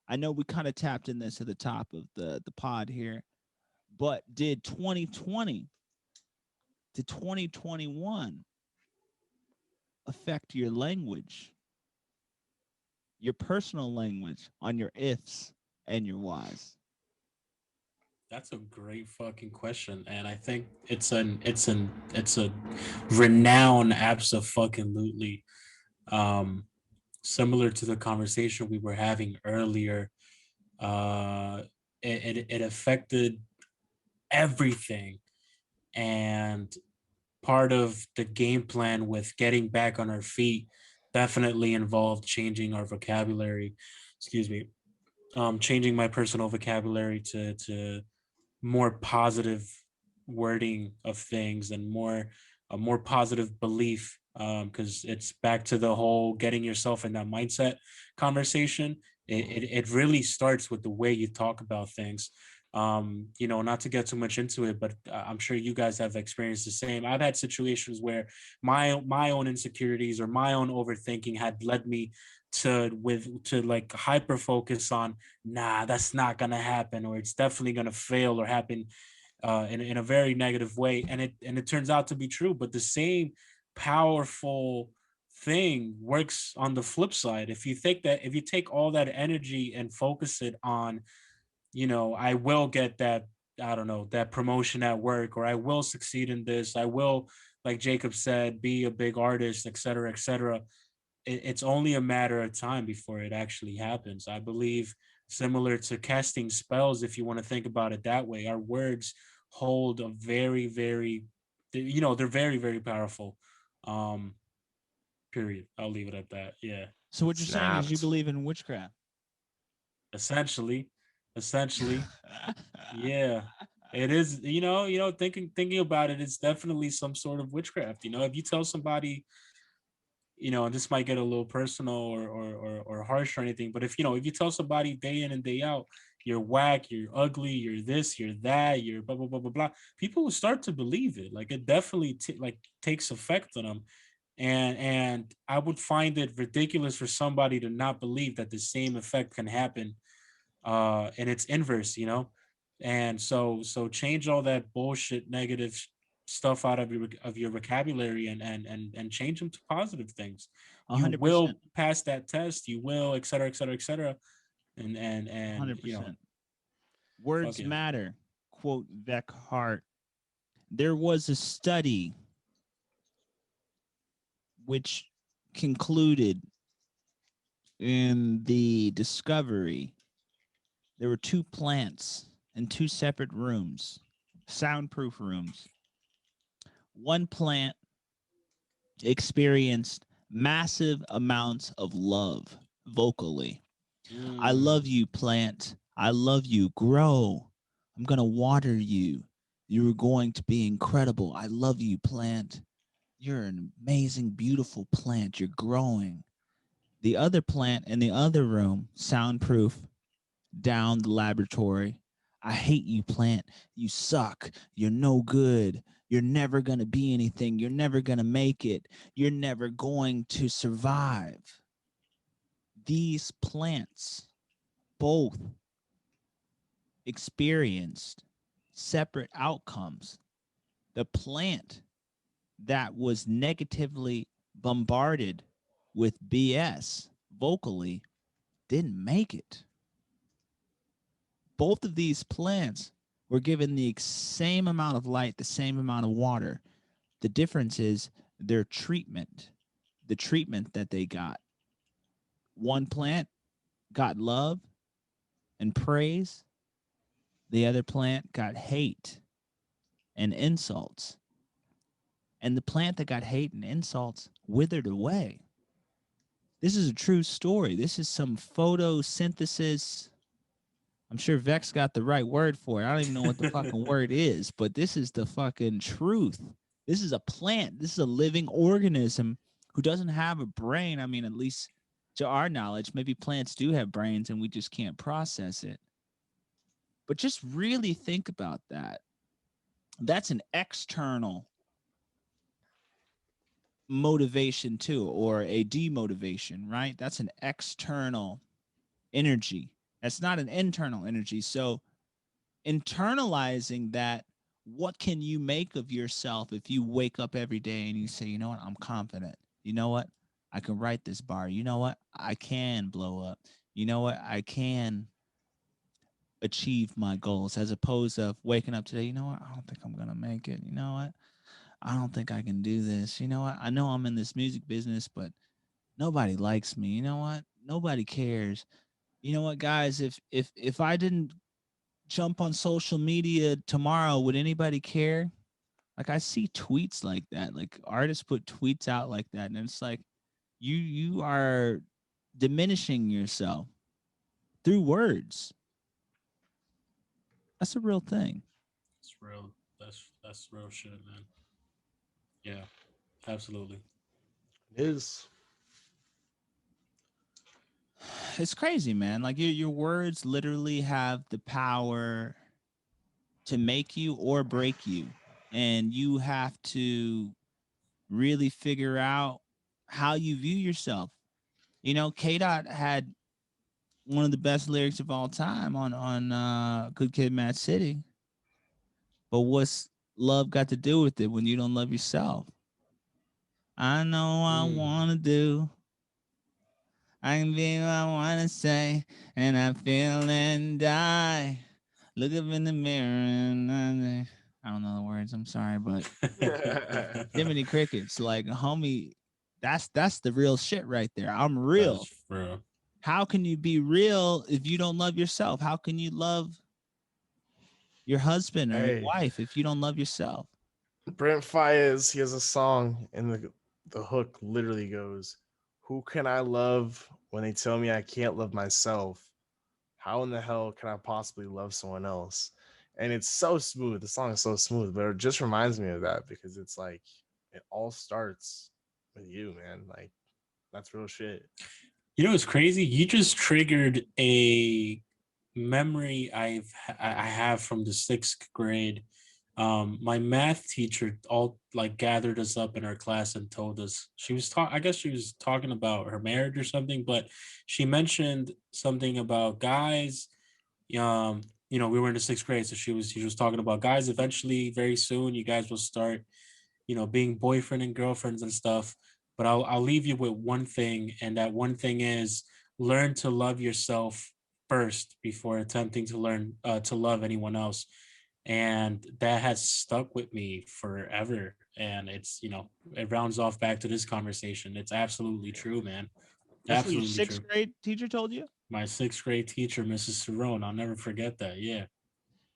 I know we kind of tapped in this at the top of the pod here, but did 2020 to 2021 affect your language, your personal language on your ifs and your whys? That's a great fucking question, and I think it's a renowned absolutely. Um, Similar to the conversation we were having earlier, uh, it affected everything, and part of the game plan with getting back on our feet definitely involved changing our vocabulary. Excuse me, changing my personal vocabulary to more positive wording of things and more a more positive belief, because it's back to the whole getting yourself in that mindset conversation. It really starts with the way you talk about things. Not to get too much into it, but I'm sure you guys have experienced the same. I've had situations where my own insecurities or my own overthinking had led me to like hyper focus on, nah, that's not gonna happen, or it's definitely gonna fail or happen in a very negative way, and it turns out to be true. But the same powerful thing works on the flip side. If you take all that energy and focus it on, I will get that, I don't know, that promotion at work, or I will succeed in this, I will, like Jacob said, be a big artist, etc., etc. It's only a matter of time before it actually happens. I believe, similar to casting spells, if you want to think about it that way, our words hold a very, very, they're very, very powerful. Um, Period. I'll leave it at that. Yeah. So what you're saying is you Snapped. believe in witchcraft. Essentially, essentially, yeah. It is, thinking about it, it's definitely some sort of witchcraft. If you tell somebody, and this might get a little personal or harsh or anything, but if you tell somebody day in and day out, you're whack, you're ugly, you're this, you're that, you're blah blah blah blah blah, people will start to believe it. Like it definitely takes effect on them, and I would find it ridiculous for somebody to not believe that the same effect can happen, and it's inverse, and so change all that bullshit negative stuff out of your vocabulary, and change them to positive things. You 100%. will pass that test, you will, et cetera, et cetera, et cetera. And 100%. fuck Words yeah. matter. Quote Vec Hart. There was a study which concluded in the Discovery, there were two plants in two separate rooms, soundproof rooms. One plant experienced massive amounts of love vocally. I love you, plant. I love you. Grow. I'm going to water you. You're going to be incredible. I love you, plant. You're an amazing, beautiful plant. You're growing. The other plant in the other room, soundproof, down the laboratory. I hate you, plant. You suck. You're no good. You're never going to be anything. You're never going to make it. You're never going to survive. These plants both experienced separate outcomes. The plant that was negatively bombarded with BS vocally didn't make it. Both of these plants were given the same amount of light, the same amount of water. The difference is their treatment, the treatment that they got. One plant got love and praise, the other plant got hate and insults. And the plant that got hate and insults withered away. This is a true story. This is some photosynthesis. I'm sure Vex got the right word for it. I don't even know what the fucking word is, but this is the fucking truth. This is a plant. This is a living organism who doesn't have a brain. I mean, at least to our knowledge, maybe plants do have brains and we just can't process it. But just really think about that. That's an external motivation too, or a demotivation, right? That's an external energy. That's not an internal energy. So internalizing that, what can you make of yourself if you wake up every day and you say, you know what, I'm confident. You know what? I can write this bar. You know what? I can blow up. You know what? I can achieve my goals, as opposed to waking up today, you know what? I don't think I'm going to make it. You know what? I don't think I can do this. You know what? I know I'm in this music business, but nobody likes me. You know what? Nobody cares. You know what, guys? If I didn't jump on social media tomorrow, would anybody care? Like, I see tweets like that. Like, artists put tweets out like that, and it's like you are diminishing yourself through words. That's a real thing. It's real. That's real shit, man. Yeah, absolutely. It is. It's crazy, man. Like, your words literally have the power to make you or break you, and you have to really figure out how you view yourself. You know, K Dot had one of the best lyrics of all time on Good Kid, Mad City. But what's love got to do with it when you don't love yourself? I know I want to do. I can be what I want to say, and I feel and die. Look up in the mirror and I don't know the words. I'm sorry, but Jiminy Crickets, like, homie, that's the real shit right there. I'm real. That's real. How can you be real if you don't love yourself? How can you love your husband or your Hey, wife if you don't love yourself? Brent Fayez, he has a song, and the hook literally goes, "Who can I love when they tell me I can't love myself? How in the hell can I possibly love someone else?" And it's so smooth. The song is so smooth, but it just reminds me of that because it's like it all starts with you, man. Like, that's real shit. You know, it's crazy. You just triggered a memory I have from the sixth grade. My math teacher all like gathered us up in her class and told us she was I guess she was talking about her marriage or something, but she mentioned something about guys. Um, you know, we were in the sixth grade, so she was talking about guys. Eventually, very soon, you guys will start, you know, being boyfriend and girlfriends and stuff. But I'll leave you with one thing, and that one thing is learn to love yourself first before attempting to learn to love anyone else. And that has stuck with me forever. And it's, you know, it rounds off back to this conversation. It's absolutely true, man. That's what your Absolutely sixth true. grade teacher told you? My sixth grade teacher, Mrs. Cerrone, I'll never forget that. Yeah.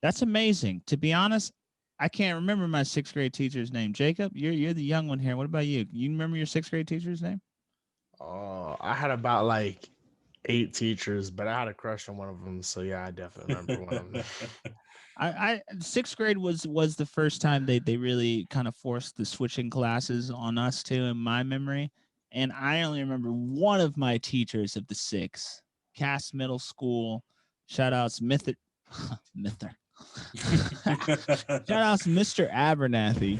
That's amazing. To be honest, I can't remember my sixth grade teacher's name. Jacob, you're the young one here. What about you? You remember your sixth grade teacher's name? Oh, I had about like 8 teachers, but I had a crush on one of them. So yeah, I definitely remember one of them. I sixth grade was the first time they really kind of forced the switching classes on us too, in my memory. And I only remember one of my teachers of the six, Cass Middle School. Shout outs Mither Mither. Shout outs Mr. Abernathy.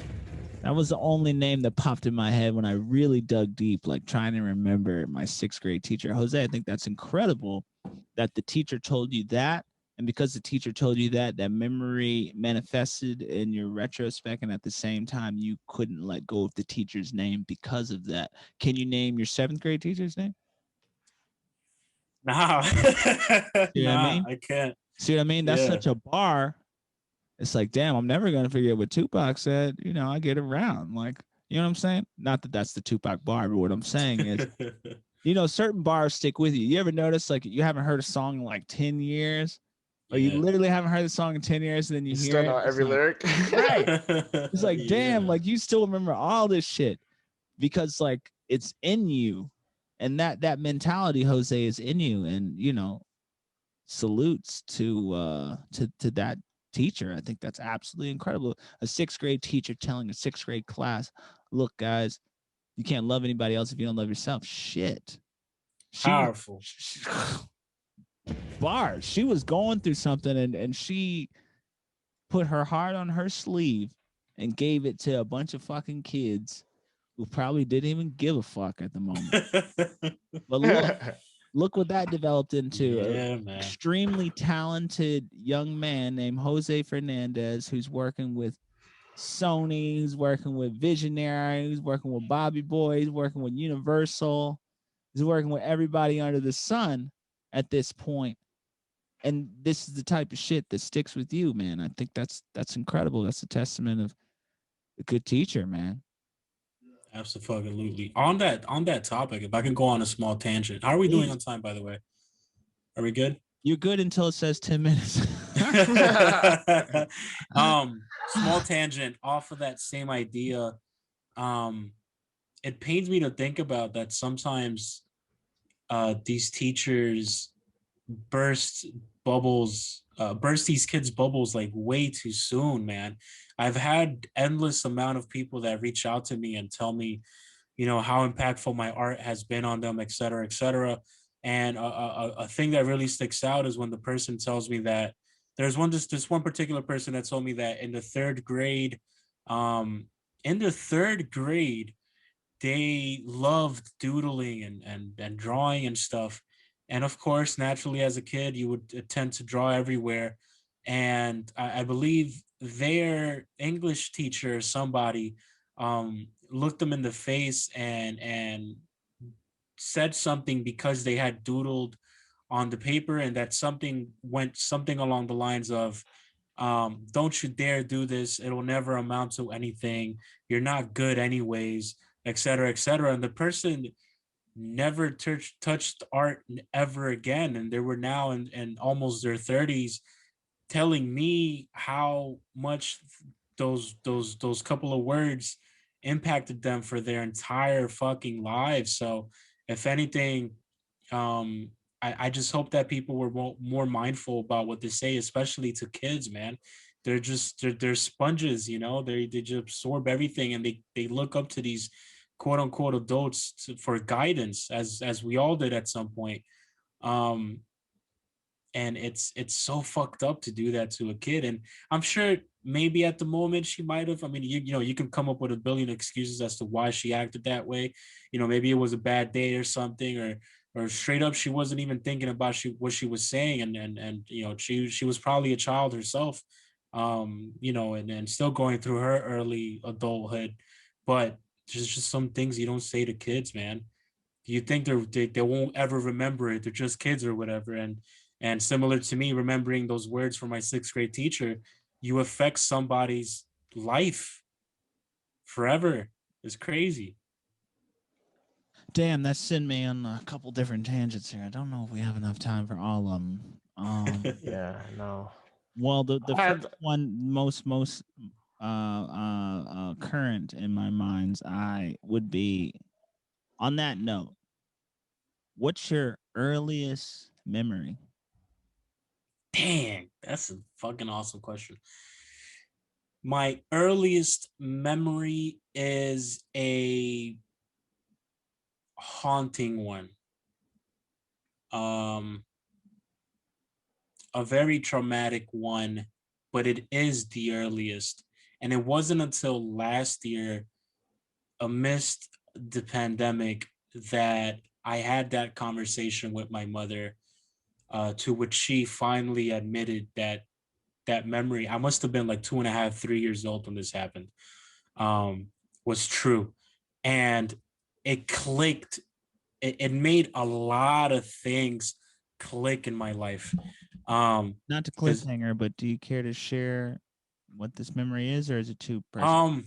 That was the only name that popped in my head when I really dug deep, like trying to remember my sixth grade teacher. Jose, I think that's incredible that the teacher told you that. And because the teacher told you that, that memory manifested in your retrospect. And at the same time, you couldn't let go of the teacher's name because of that. Can you name your seventh grade teacher's name? Nah. See what I Nah, mean? I can't. See what I mean? That's Yeah. such a bar. It's like, damn, I'm never gonna forget what Tupac said. You know, I get around. Like, you know what I'm saying? Not that that's the Tupac bar, but what I'm saying is, you know, certain bars stick with you. You ever notice like you haven't heard a song in like 10 years, or you Yeah. literally haven't heard the song in 10 years, and then you You hear still it. know It's every like, lyric. right. It's like, damn, Yeah. like you still remember all this shit because like it's in you. And that mentality, Jose, is in you. And you know, salutes to that teacher. I think that's absolutely incredible. A sixth grade teacher telling a sixth grade class, look, guys, you can't love anybody else if you don't love yourself. Shit. Powerful. She bars. She was going through something and she put her heart on her sleeve and gave it to a bunch of fucking kids who probably didn't even give a fuck at the moment. But look what that developed into. Yeah, An man. extremely talented young man named Jose Fernandez, who's working with Sony, who's working with Visionary, who's working with Bobby Boy, he's working with Universal, he's working with everybody under the sun at this point. And this is the type of shit that sticks with you, man. I think that's incredible. That's a testament of a good teacher, man. Absolutely. On that topic, if I can go on a small tangent. How are we doing Please. on time, by the way? Are we good? You're good until it says 10 minutes. Small tangent off of that same idea. Um, it pains me to think about that sometimes these teachers burst burst these kids bubbles like way too soon, man. I've had endless amount of people that reach out to me and tell me, how impactful my art has been on them, et cetera, et cetera. And a thing that really sticks out is when the person tells me that there's this one particular person that told me that um in the third grade they loved doodling and drawing and stuff. And of course, naturally, as a kid, you would tend to draw everywhere. And I believe their English teacher, somebody, looked them in the face and said something because they had doodled on the paper, and that something went something along the lines of, don't you dare do this. It'll never amount to anything. You're not good anyways, et cetera, et cetera. And the person never touched art ever again. And they were now in almost their 30s telling me how much those couple of words impacted them for their entire fucking lives. So if anything, I just hope that people were more mindful about what they say, especially to kids, man. They're sponges, they just absorb everything, and they look up to these quote unquote adults for guidance, as we all did at some point. Um, and it's so fucked up to do that to a kid. And I'm sure maybe at the moment she might have, I mean, you can come up with a billion excuses as to why she acted that way. Maybe it was a bad day or something, or straight up she wasn't even thinking about what she was saying, and she was probably a child herself, and still going through her early adulthood. But there's just some things you don't say to kids, man. You think they won't ever remember it. They're just kids or whatever. And similar to me remembering those words from my sixth grade teacher, you affect somebody's life forever. It's crazy. Damn, that sent me on a couple different tangents here. I don't know if we have enough time for all of them. Yeah, no. Well, the I first had one most current in my mind's eye would be on that note. What's your earliest memory? Dang, that's a fucking awesome question. My earliest memory is a haunting one. Um, a very traumatic one, but it is the earliest. And it wasn't until last year, amidst the pandemic, that I had that conversation with my mother, to which she finally admitted that that memory, I must have been like 2.5, 3 years old when this happened, um, was true. And it clicked. It made a lot of things click in my life. Not to Because cliffhanger, but do you care to share what this memory is, or is it too personal?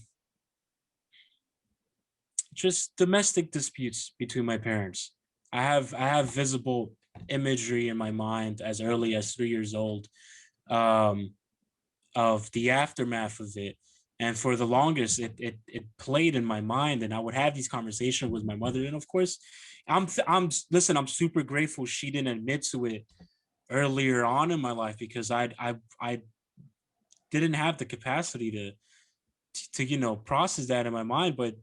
Just domestic disputes between my parents. I have visible imagery in my mind as early as 3 years old, um, of the aftermath of it. And for the longest, it played in my mind, and I would have these conversations with my mother. And of course, I'm super grateful she didn't admit to it earlier on in my life, because I didn't have the capacity to process that in my mind. But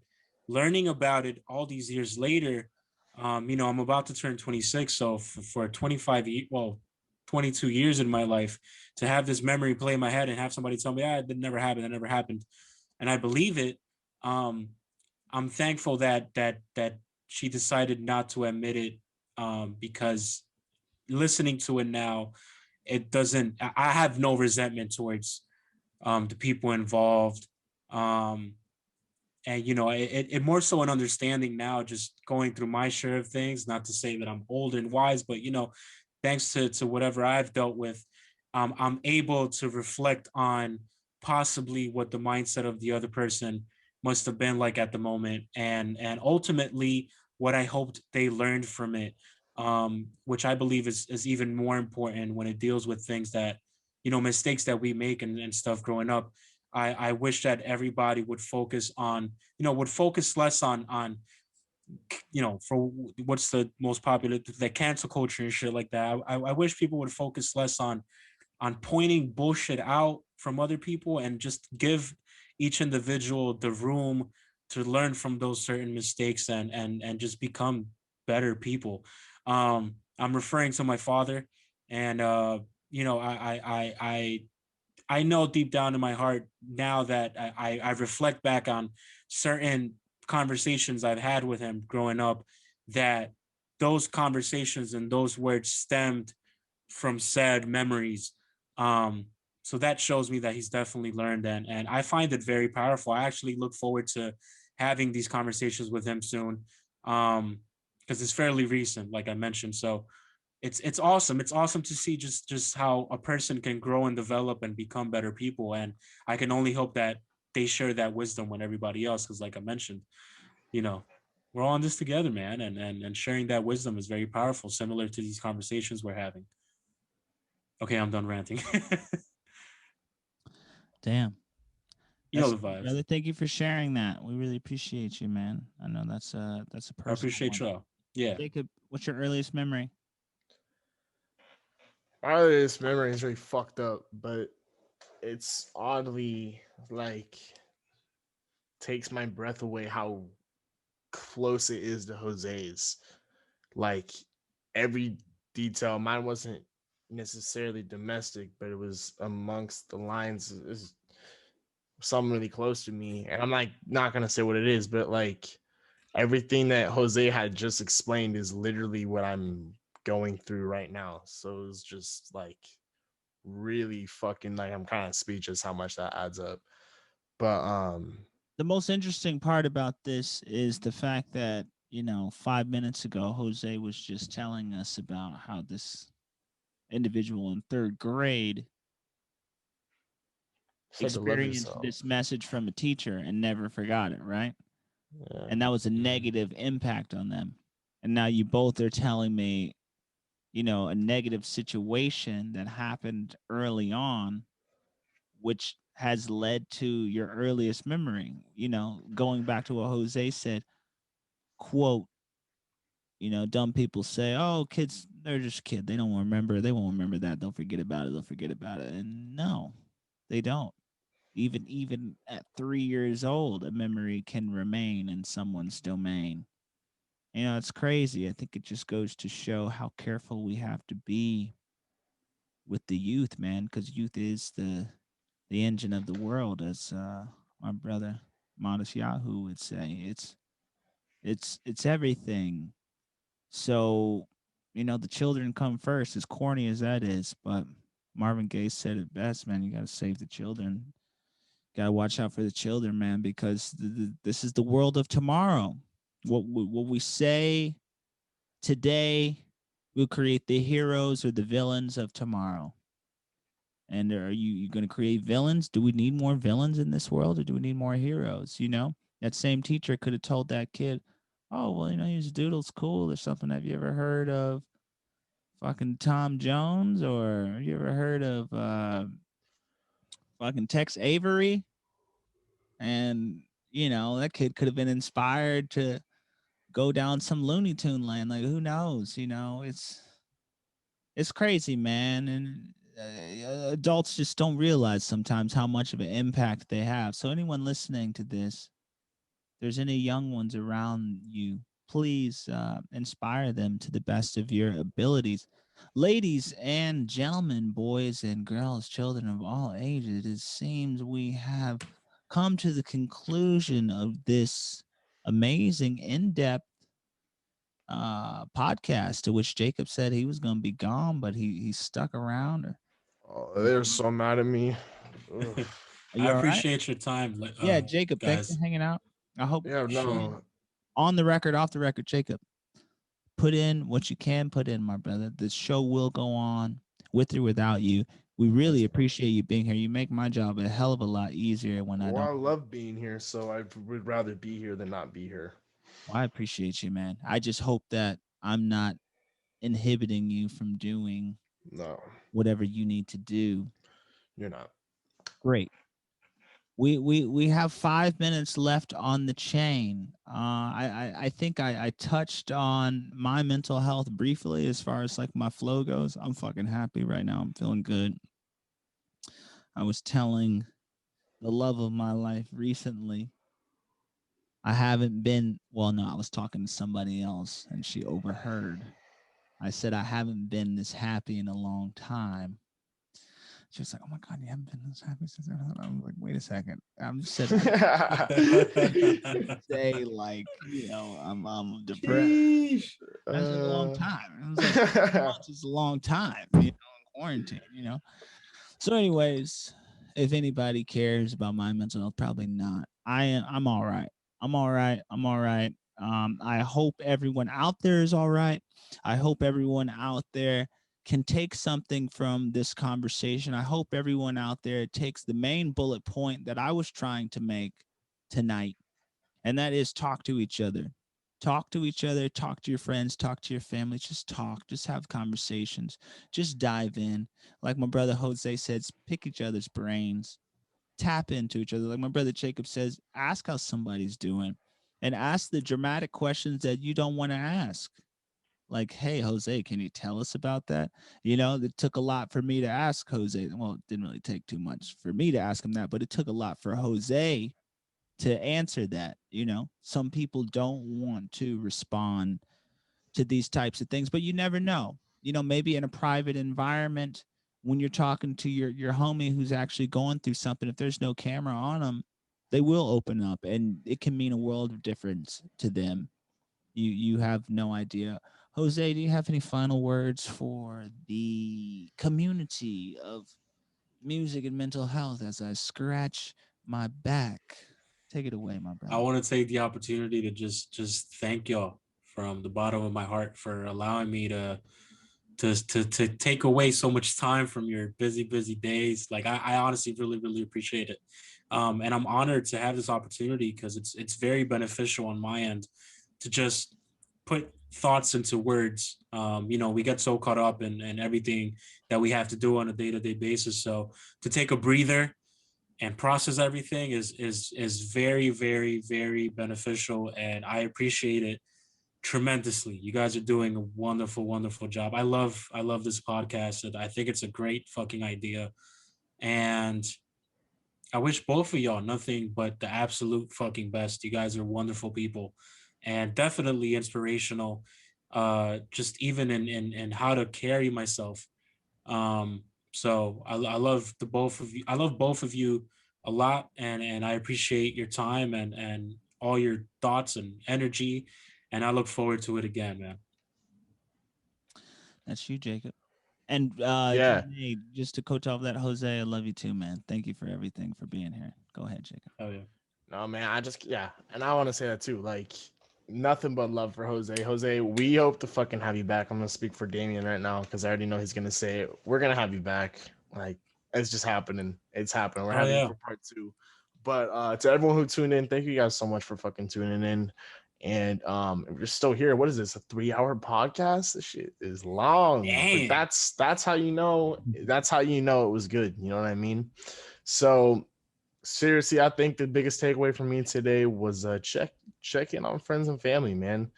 learning about it all these years later, I'm about to turn 26, so for 25 well, 22 years in my life, to have this memory play in my head and have somebody tell me, it never happened, it never happened, and I believe it. um I'm thankful that she decided not to admit it, because listening to it now, it doesn't I have no resentment towards the people involved. um and it more so an understanding now, just going through my share of things. Not to say that I'm old and wise, but thanks to whatever I've dealt with, I'm able to reflect on possibly what the mindset of the other person must have been like at the moment, and ultimately what I hoped they learned from it, which I believe is even more important when it deals with things that, mistakes that we make and stuff growing up. I wish that everybody would focus on, would focus less on, for what's the most popular, the cancel culture and shit like that. I wish people would focus less on pointing bullshit out from other people, and just give each individual the room to learn from those certain mistakes, and just become better people. I'm referring to my father, and I know deep down in my heart now that I reflect back on certain conversations I've had with him growing up, that those conversations and those words stemmed from sad memories. Um, so that shows me that he's definitely learned, and I find it very powerful. I actually look forward to having these conversations with him soon, because it's fairly recent, like I mentioned. So it's awesome. It's awesome to see just how a person can grow and develop and become better people. And I can only hope that they share that wisdom with everybody else, because like I mentioned, you know, we're all in this together, man. And sharing that wisdom is very powerful, similar to these conversations we're having. Okay, I'm done ranting. Damn. You know That's the vibes. brother. Thank you for sharing that. We really appreciate you, man. I know that's a I personal appreciate one. y'all. Yeah. Jacob, what's your earliest memory? my earliest memory is really fucked up, but it's oddly like takes my breath away how close it is to Jose's. Like every detail, mine wasn't necessarily domestic, but it was amongst the lines. Is something really close to me, and I'm like not gonna say what it is, but like everything that Jose had just explained is literally what I'm going through right now. So it's just like really fucking like I'm kind of speechless how much that adds up. But The most interesting part about this is the fact that, 5 minutes ago, Jose was just telling us about how this individual in third grade said to love experienced yourself. this message from a teacher and never forgot it, right? and that was a negative impact on them. And now you both are telling me, a negative situation that happened early on, which has led to your earliest memory. Going back to what Jose said, quote, dumb people say, "Oh, kids, they're just kids. They don't remember. They won't remember that. They'll forget about it. They'll forget about it." And no, they don't. Even at 3 years old, a memory can remain in someone's domain. It's crazy. I think it just goes to show how careful we have to be with the youth, man, because youth is the engine of the world, as my brother Modest Yahoo would say. It's everything. So, the children come first, as corny as that is. But Marvin Gaye said it best, man. You got to save the children. Got to watch out for the children, man, because this is the world of tomorrow. What we say today will create the heroes or the villains of tomorrow. And are you going to create villains? Do we need more villains in this world, or do we need more heroes? That same teacher could have told that kid, "Oh, well, his doodle's cool or something. Have you ever heard of fucking Tom Jones, or have you ever heard of fucking Tex Avery?" And that kid could have been inspired to go down some Looney Tune land. Like, who knows? It's crazy, man. And adults just don't realize sometimes how much of an impact they have. So anyone listening to this, if there's any young ones around you, please inspire them to the best of your abilities. Ladies and gentlemen, boys and girls, children of all ages, it seems we have come to the conclusion of this amazing, in-depth podcast, to which Jacob said he was going to be gone, but he stuck around. Oh, they're so mad at me. Ugh. Are I you all right? appreciate your time, Yeah, Jacob, thanks for guys. hanging out. I hope Yeah, no. on the record, off the record, Jacob, put in what you can put in, my brother. The show will go on with or without you. We really appreciate you being here. You make my job a hell of a lot easier when I Well, I don't. love being here, so I would rather be here than not be here. Well, I appreciate you, man. I just hope that I'm not inhibiting you from doing No, whatever you need to do. you're not. Great. We have 5 minutes left on the chain. I think I touched on my mental health briefly as far as like my flow goes. I'm fucking happy right now. I'm feeling good. I was telling the love of my life recently. I haven't been, well, no, I was talking to somebody else and she overheard. I said I haven't been this happy in a long time. She was like, "Oh my god, you haven't been this happy since." I was like, "Wait a second." I'm just said say like I'm depressed. Sheesh. That's been a long time. It was like 2 months is a long time, in quarantine. So, anyways, if anybody cares about my mental health, probably not. I'm all right. I'm all right. I'm all right. I hope everyone out there is all right. I hope everyone out there can take something from this conversation. I hope everyone out there takes the main bullet point that I was trying to make tonight, and that is talk to each other. Talk to each other, talk to your friends, talk to your family, just talk, just have conversations, just dive in. Like my brother Jose says, pick each other's brains, tap into each other. Like my brother Jacob says, ask how somebody's doing and ask the dramatic questions that you don't want to ask. Like, hey, Jose, can you tell us about that? It took a lot for me to ask Jose. Well, it didn't really take too much for me to ask him that, but it took a lot for Jose to answer that. Some people don't want to respond to these types of things, but you never know. Maybe in a private environment, when you're talking to your homie who's actually going through something, if there's no camera on them, they will open up, and it can mean a world of difference to them. You have no idea. Jose, do you have any final words for the community of music and mental health as I scratch my back? Take it away, my I brother. want to take the opportunity to just thank y'all from the bottom of my heart for allowing me to take away so much time from your busy days. Like I honestly really appreciate it, And I'm honored to have this opportunity because it's very beneficial on my end to just put thoughts into words. We get so caught up in everything that we have to do on a day-to-day basis. So to take a breather and process everything is very, very, very beneficial, and I appreciate it tremendously. You guys are doing a wonderful, wonderful job. I love this podcast, and I think it's a great fucking idea. And I wish both of y'all nothing but the absolute fucking best. You guys are wonderful people and definitely inspirational. Just even in how to carry myself. So I love the both of you. I love both of you a lot, and I appreciate your time and all your thoughts and energy. And I look forward to it again, man. That's you, Jacob. And Yeah. hey, just to coach off that, Jose, I love you too, man. Thank you for everything, for being here. Go ahead, Jacob. Oh yeah. No, man, and I want to say that too. Like, nothing but love for Jose. Jose, we hope to fucking have you back. I'm gonna speak for Damian right now because I already know he's gonna say it. We're gonna have you back. Like, it's just happening. It's happening. We're Oh having yeah. for part 2. But to everyone who tuned in, thank you guys so much for fucking tuning in. And if you're still here, what is this? A 3-hour podcast? This shit is long. Damn. But that's how you know. That's how you know it was good. You know what I mean? So seriously, I think the biggest takeaway from me today was check in on friends and family, man.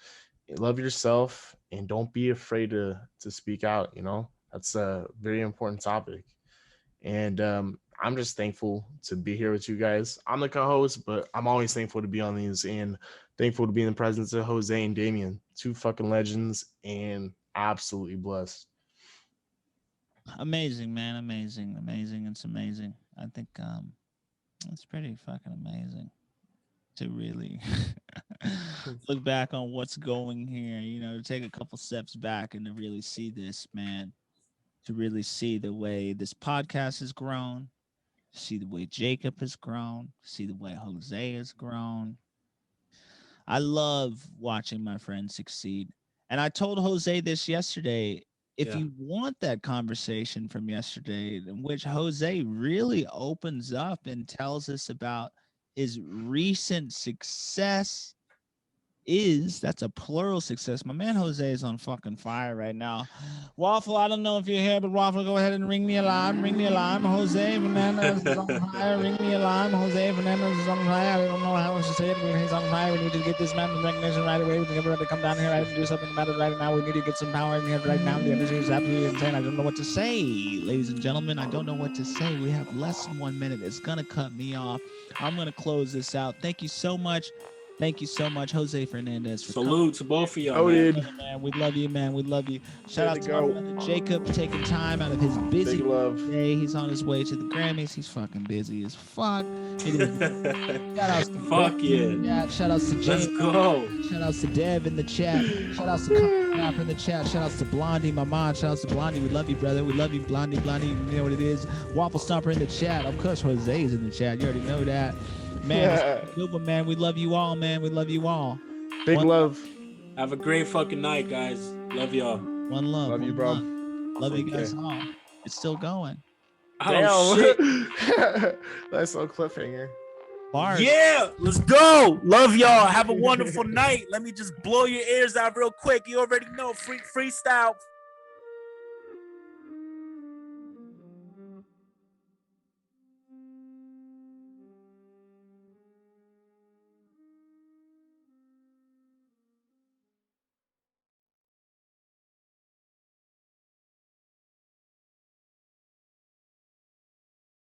Love yourself and don't be afraid to speak out. That's a very important topic. And I'm just thankful to be here with you guys. I'm the co-host, but I'm always thankful to be on these and thankful to be in the presence of Jose and Damian, 2 fucking legends, and absolutely blessed. Amazing, man. Amazing. It's amazing. I think it's pretty fucking amazing to really look back on what's going here, to take a couple steps back and to really see this, man, to really see the way this podcast has grown, see the way Jacob has grown, see the way Jose has grown. I love watching my friends succeed. And I told Jose this yesterday. If you want that conversation from yesterday, in which Jose really opens up and tells us about his recent success, that's a plural success. My man Jose is on fucking fire right now. Waffle, I don't know if you're here, but Waffle, go ahead and ring the alarm. Ring the alarm. Jose Fernandez is on fire. Ring the alarm. Jose Fernandez is on fire. I don't know how else to say it. He's on fire. We need to get this man the recognition right away. We need everybody to come down here and do something about it right now. We need to get some power in here right now. The energy is absolutely insane. I don't know what to say, ladies and gentlemen. I don't know what to say. We have less than 1 minute. It's gonna cut me off. I'm gonna close this out. Thank you so much. Thank you so much, Jose Fernandez. Salute to both of y'all. Oh, man. dude. Man, we love you, man. We love you. Shout out to go. my brother Jacob taking time out of his busy Big love. day. He's on his way to the Grammys. He's fucking busy as fuck. Shout outs to Fuck yeah. Shout outs to Let's James. go. Shout outs to Dev in the chat. Shout outs to Connor in the chat. Shout outs to Blondie, my mom. Shout outs to Blondie. We love you, brother. We love you, Blondie. You know what it is. Waffle Stomper in the chat. Of course, Jose's in the chat. You already know that. Man, good one, man. We love you all, man. We love you all. Big love. Have a great fucking night, guys. Love y'all. One love. Love you, bro. Love you guys all. It's still going. Oh, shit. Damn. That's so cliffhanger. Bars. Yeah, let's go. Love y'all. Have a wonderful night. Let me just blow your ears out real quick. You already know, freestyle.